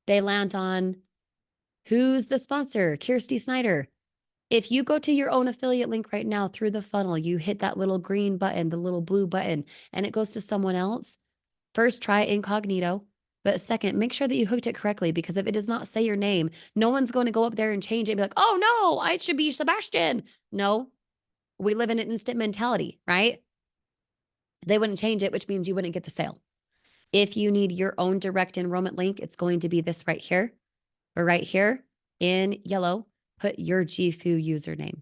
They land on, who's the sponsor? Kirsty Snyder. If you go to your own affiliate link right now through the funnel, you hit that little green button, the little blue button, and it goes to someone else, first try incognito. But second, make sure that you hooked it correctly, because if it does not say your name, no one's going to go up there and change it and be like, oh no, I should be Sebastian. No, we live in an instant mentality, right? They wouldn't change it, which means you wouldn't get the sale. If you need your own direct enrollment link, it's going to be this right here, or right here in yellow. Put your GFU username,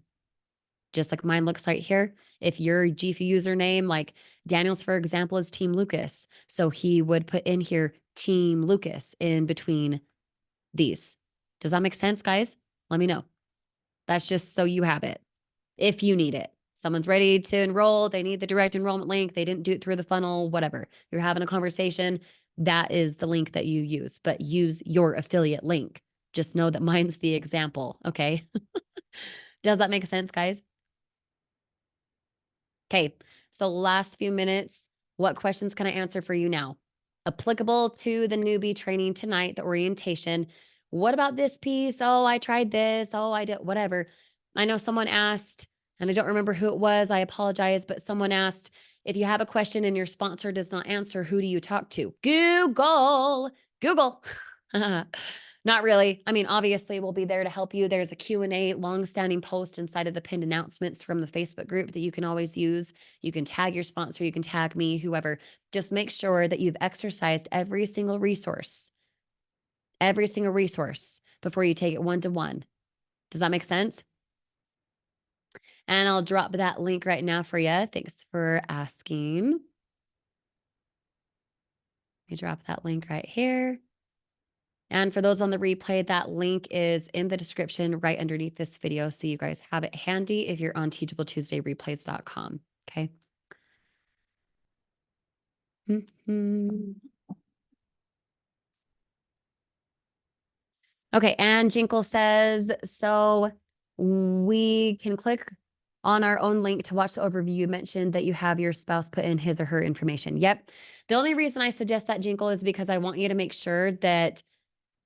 just like mine looks right here. If your GFU username, like Daniel's, for example, is Team Lucas, so he would put in here Team Lucas in between these. Does that make sense, guys? Let me know. That's just so you have it if you need it. Someone's ready to enroll, they need the direct enrollment link, they didn't do it through the funnel, whatever. You're having a conversation, that is the link that you use, but use your affiliate link. Just know that mine's the example, okay? Does that make sense, guys? Okay, so last few minutes, what questions can I answer for you now? Applicable to the newbie training tonight, the orientation. What about this piece? Oh, I tried this. Oh, I did whatever. I know someone asked, and I don't remember who it was. I apologize, but someone asked, if you have a question and your sponsor does not answer, who do you talk to? Google. Google. Not really. I mean, obviously, we'll be there to help you. There's a Q&A, long-standing post inside of the pinned announcements from the Facebook group that you can always use. You can tag your sponsor, you can tag me, whoever. Just make sure that you've exercised every single resource before you take it one-to-one. Does that make sense? And I'll drop that link right now for you. Thanks for asking. Let me drop that link right here. And for those on the replay, that link is in the description right underneath this video. So you guys have it handy if you're on teachabletuesdayreplays.com. Okay. Okay. And Jinkle says, so we can click on our own link to watch the overview. You mentioned that you have your spouse put in his or her information. Yep. The only reason I suggest that, Jinkle, is because I want you to make sure that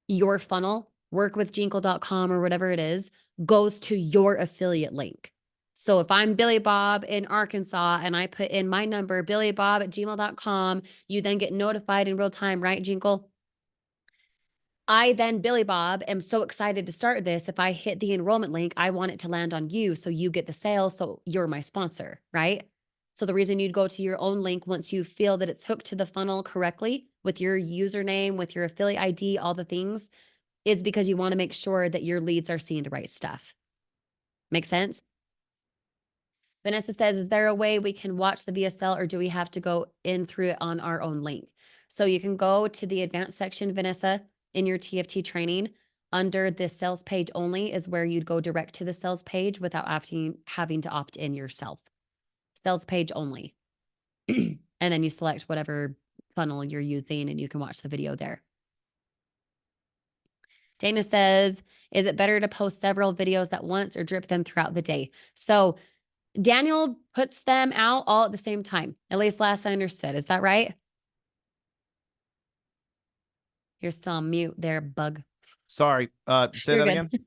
your funnel, workwithjinkle.com or whatever it is, goes to your affiliate link. So if I'm Billy Bob in Arkansas and I put in my number, billybob@gmail.com, you then get notified in real time, right, Jinkle? I then, Billy Bob, am so excited to start this. If I hit the enrollment link, I want it to land on you. So you get the sale. So you're my sponsor, right? So the reason you'd go to your own link once you feel that it's hooked to the funnel correctly with your username, with your affiliate ID, all the things, is because you want to make sure that your leads are seeing the right stuff. Make sense? Vanessa says, is there a way we can watch the VSL or do we have to go in through it on our own link? So you can go to the advanced section, Vanessa, in your TFT training. Under the sales page only is where you'd go direct to the sales page without having to opt in yourself. Sales page only. And then you select whatever funnel you're using and you can watch the video there. Dana says, is it better to post several videos at once or drip them throughout the day? So Daniel puts them out all at the same time. At least last I understood. Is that right? You're still on mute there, bug. Sorry. Say You're that good.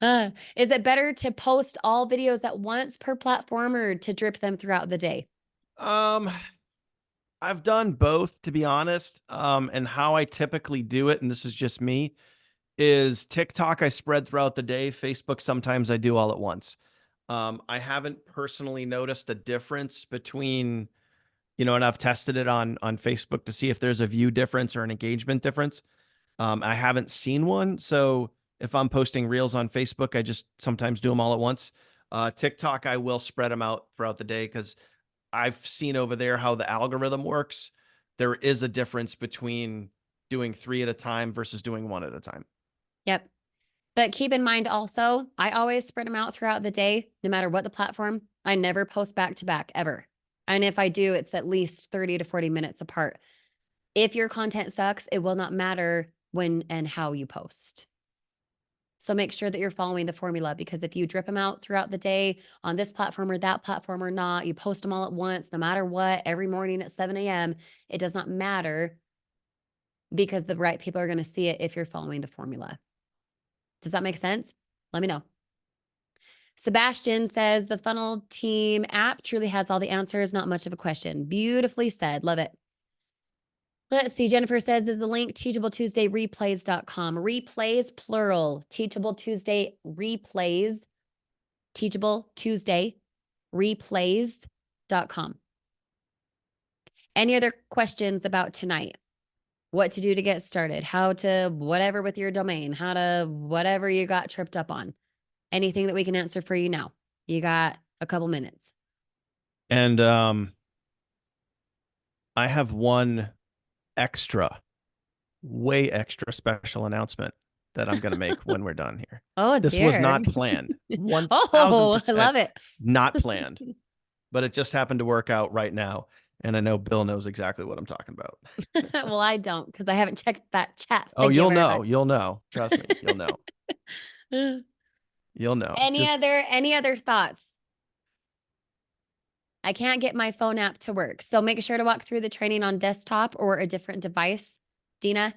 again. Is it better to post all videos at once per platform or to drip them throughout the day? I've done both, to be honest. And how I typically do it, and this is just me, is TikTok I spread throughout the day. Facebook sometimes I do all at once. I haven't personally noticed a difference between, and I've tested it on Facebook to see if there's a view difference or an engagement difference. I haven't seen one. So if I'm posting reels on Facebook, I just sometimes do them all at once. TikTok, I will spread them out throughout the day because I've seen over there how the algorithm works. There is a difference between doing 3 at a time versus doing 1 at a time. Yep. But keep in mind also, I always spread them out throughout the day, no matter what the platform. I never post back to back ever. And if I do, it's at least 30 to 40 minutes apart. If your content sucks, it will not matter when and how you post. So make sure that you're following the formula, because if you drip them out throughout the day on this platform or that platform or not, you post them all at once, no matter what, every morning at 7 a.m., it does not matter because the right people are going to see it if you're following the formula. Does that make sense? Let me know. Sebastian says the Funnel Team app truly has all the answers. Not much of a question. Beautifully said. Love it. Let's see. Jennifer says, is the link teachabletuesdayreplays.com. Replays, plural. Teachable Tuesday replays. Teachable Tuesday replays.com. Any other questions about tonight? what to do to get started, how to whatever with your domain, how to whatever you got tripped up on. Anything that we can answer for you now. You got a couple minutes. And I have one extra, way extra special announcement that I'm going to make when we're done here. Oh, it's This was here. not planned. Oh, I 1000% love it. not planned, but it just happened to work out right now. And I know Bill knows exactly what I'm talking about. Well, I don't because I haven't checked that chat. Oh, Thank you you'll very know. much. You'll know. Trust me. You'll know. You'll know. Just Any other thoughts? I can't get my phone app to work. So make sure to walk through the training on desktop or a different device, Dina,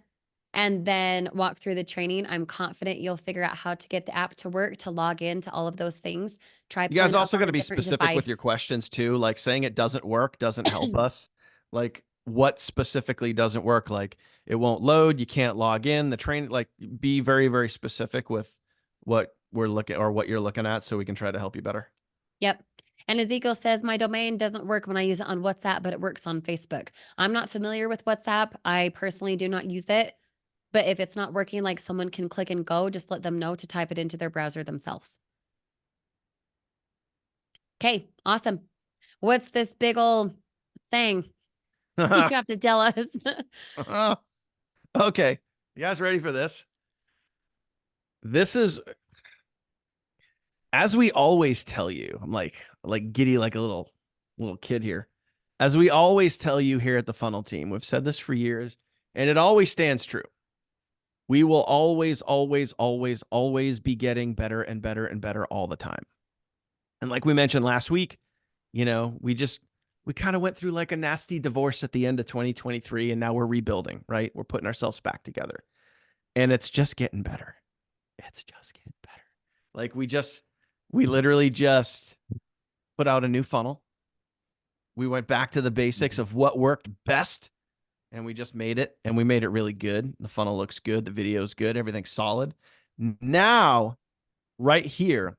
and then walk through the training. I'm confident you'll figure out how to get the app to work, to log into all of those things. Try you guys pulling up also on got to a be different specific with your device. questions too. Like saying it doesn't work doesn't help us. Like what specifically doesn't work? Like it won't load. You can't log in. The train. Like be very, very specific with what we're looking or what you're looking at, so we can try to help you better. Yep. And Ezekiel says, my domain doesn't work when I use it on WhatsApp, but it works on Facebook. I'm not familiar with WhatsApp. I personally do not use it. But if it's not working, like someone can click and go, just let them know to type it into their browser themselves. Okay, awesome. What's this big old thing? You have to tell us. Okay. You guys ready for this? This is, as we always tell you, I'm like giddy like a little kid here. As we always tell you here at the Funnel Team, we've said this for years, and it always stands true. We will always, always, always, always be getting better and better and better all the time. And like we mentioned last week, you know, we kind of went through like a nasty divorce at the end of 2023, and now we're rebuilding, right? We're putting ourselves back together, and it's just getting better. It's just getting better. Like we literally just put out a new funnel. We went back to the basics of what worked best, and we just made it, and we made it really good. The funnel looks good. The video's good. Everything's solid. Now, right here,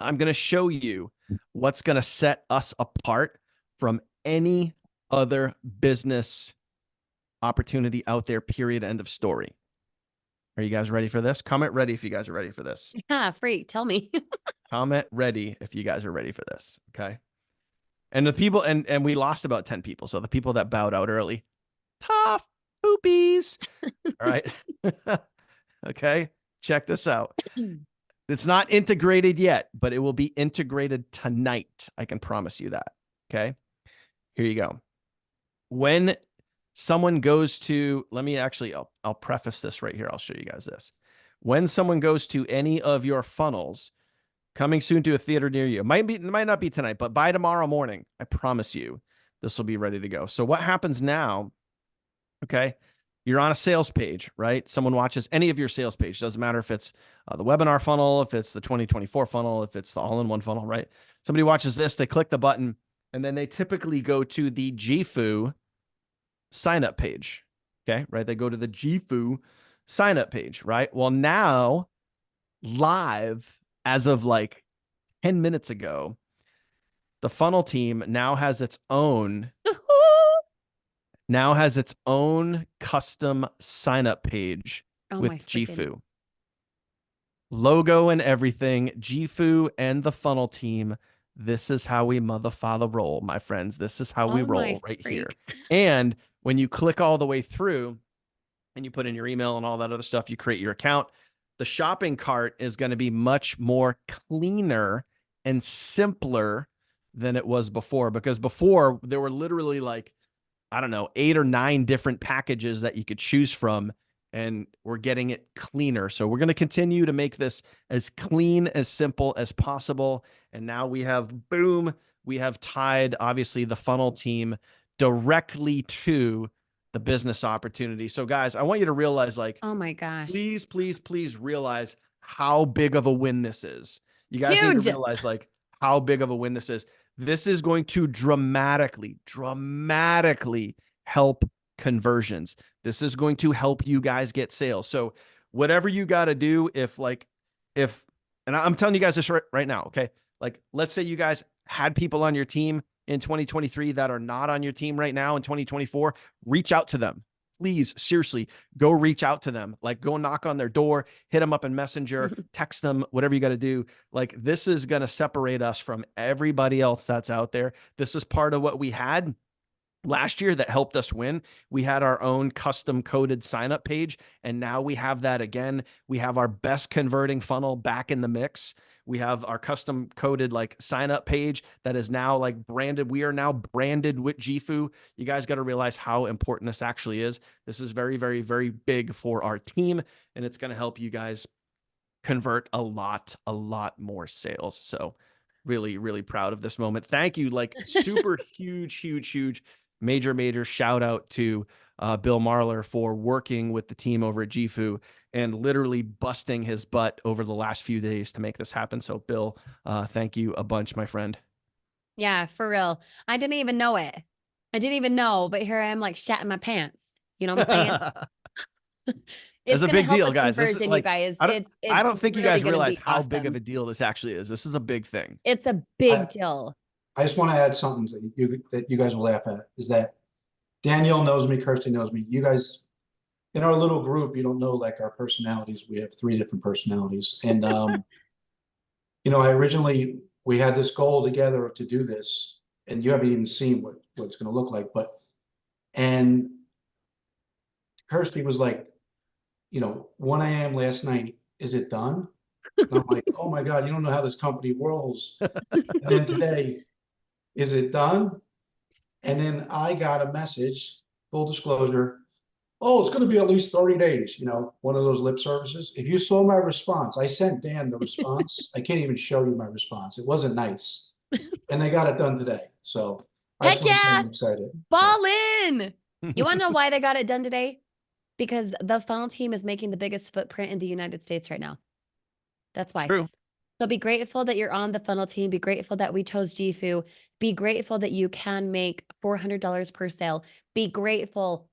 I'm going to show you what's going to set us apart from any other business opportunity out there, period, end of story. Are you guys ready for this? Comment ready if you guys are ready for this. Yeah, freak, tell me. Comment ready if you guys are ready for this. Okay. And the people, and we lost about 10 people. So the people that bowed out early, tough poopies. All right. Okay. Check this out. It's not integrated yet, but it will be integrated tonight. I can promise you that. Okay. Here you go. When someone goes to, let me actually, I'll preface this right here. I'll show you guys this. When someone goes to any of your funnels, coming soon to a theater near you, it might not be tonight, but by tomorrow morning, I promise you, this will be ready to go. So what happens now? Okay. You're on a sales page, right? Someone watches any of your sales page. Doesn't matter if it's the webinar funnel, if it's the 2024 funnel, if it's the all-in-one funnel, right? Somebody watches this, they click the button, and then they typically go to the GFU sign-up page, okay? Right? They go to the GFU sign-up page, right? Well, now, live, as of like 10 minutes ago, the funnel team now has its own custom sign-up page with GFU. Logo and everything, GFU and the funnel team. This is how we mother father roll, my friends. This is how we roll right here. And when you click all the way through and you put in your email and all that other stuff, you create your account, the shopping cart is going to be much more cleaner and simpler than it was before, because before there were literally like, I don't know, 8 or 9 different packages that you could choose from, and we're getting it cleaner. So we're going to continue to make this as clean, as simple as possible. And now we have, boom, we have tied, obviously, the funnel team directly to the business opportunity. So guys, I want you to realize, like, oh my gosh, please, please, please realize how big of a win this is. You guys need to realize like how big of a win this is. This is going to dramatically help conversions. This is going to help you guys get sales. So whatever you got to do, and I'm telling you guys this right now, okay? Like, let's say you guys had people on your team in 2023 that are not on your team right now in 2024, reach out to them. please, seriously, go reach out to them. Like, go knock on their door, hit them up in Messenger, text them, whatever you got to do. Like, this is going to separate us from everybody else that's out there. This is part of what we had last year that helped us win. We had our own custom coded sign up page, and now we have that again. We have our best converting funnel back in the mix. We have our custom coded like sign up page that is now like branded. We are now branded with Jifu. You guys got to realize how important this actually is. This is very, very, very big for our team, and it's going to help you guys convert a lot more sales. So really, really proud of this moment. Thank you. Like, super huge major shout out to Bill Marler for working with the team over at Jifu and literally busting his butt over the last few days to make this happen. So Bill, thank you a bunch, my friend. Yeah, for real. I didn't even know it. I didn't even know, but here I am like shatting my pants. You know what I'm saying? It's a gonna big help deal, with guys. This is conversion, you like, guys. I don't It's think you really guys gonna realize be how big of awesome. a deal this actually is. This is a big thing. It's a big deal. I just want to add something that you guys will laugh at, is that Danielle knows me, Kirsty knows me. You guys, in our little group, you don't know like our personalities. We have 3 different personalities. And we had this goal together to do this, and you haven't even seen what it's going to look like. And Kirsty was like, 1 a.m. last night, is it done? And I'm like, oh my God, you don't know how this company rolls. And then today, is it done? And then I got a message, full disclosure, oh, it's going to be at least 30 days, one of those lip services. If you saw my response, I sent Dan the response. I can't even show you my response. It wasn't nice. And they got it done today. So I just Heck want to say yeah. I'm excited. Ball in. You want to know why they got it done today? Because the funnel team is making the biggest footprint in the United States right now. That's why. True. So be grateful that you're on the funnel team. Be grateful that we chose Jifu. Be grateful that you can make $400 per sale. Be grateful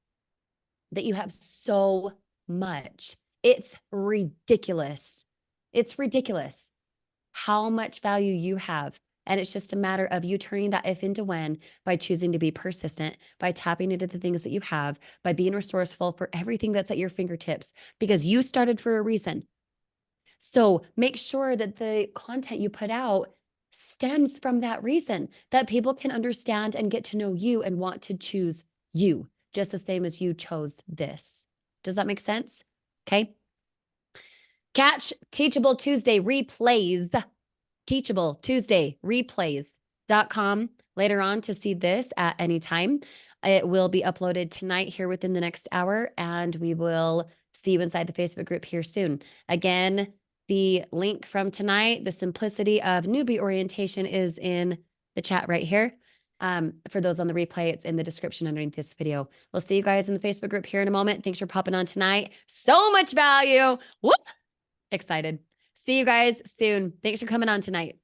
that you have so much. It's ridiculous. It's ridiculous how much value you have. And it's just a matter of you turning that if into when by choosing to be persistent, by tapping into the things that you have, by being resourceful for everything that's at your fingertips, because you started for a reason. So make sure that the content you put out stems from that reason, that people can understand and get to know you and want to choose you, just the same as you chose this. Does that make sense? Okay. Catch Teachable Tuesday replays, Teachable Tuesday replays.com later on to see this at any time. It will be uploaded tonight here within the next hour, and we will see you inside the Facebook group here soon. Again, the link from tonight, the simplicity of newbie orientation, is in the chat right here. For those on the replay, it's in the description underneath this video. We'll see you guys in the Facebook group here in a moment. Thanks for popping on tonight. So much value. Whoop! Excited. See you guys soon. Thanks for coming on tonight.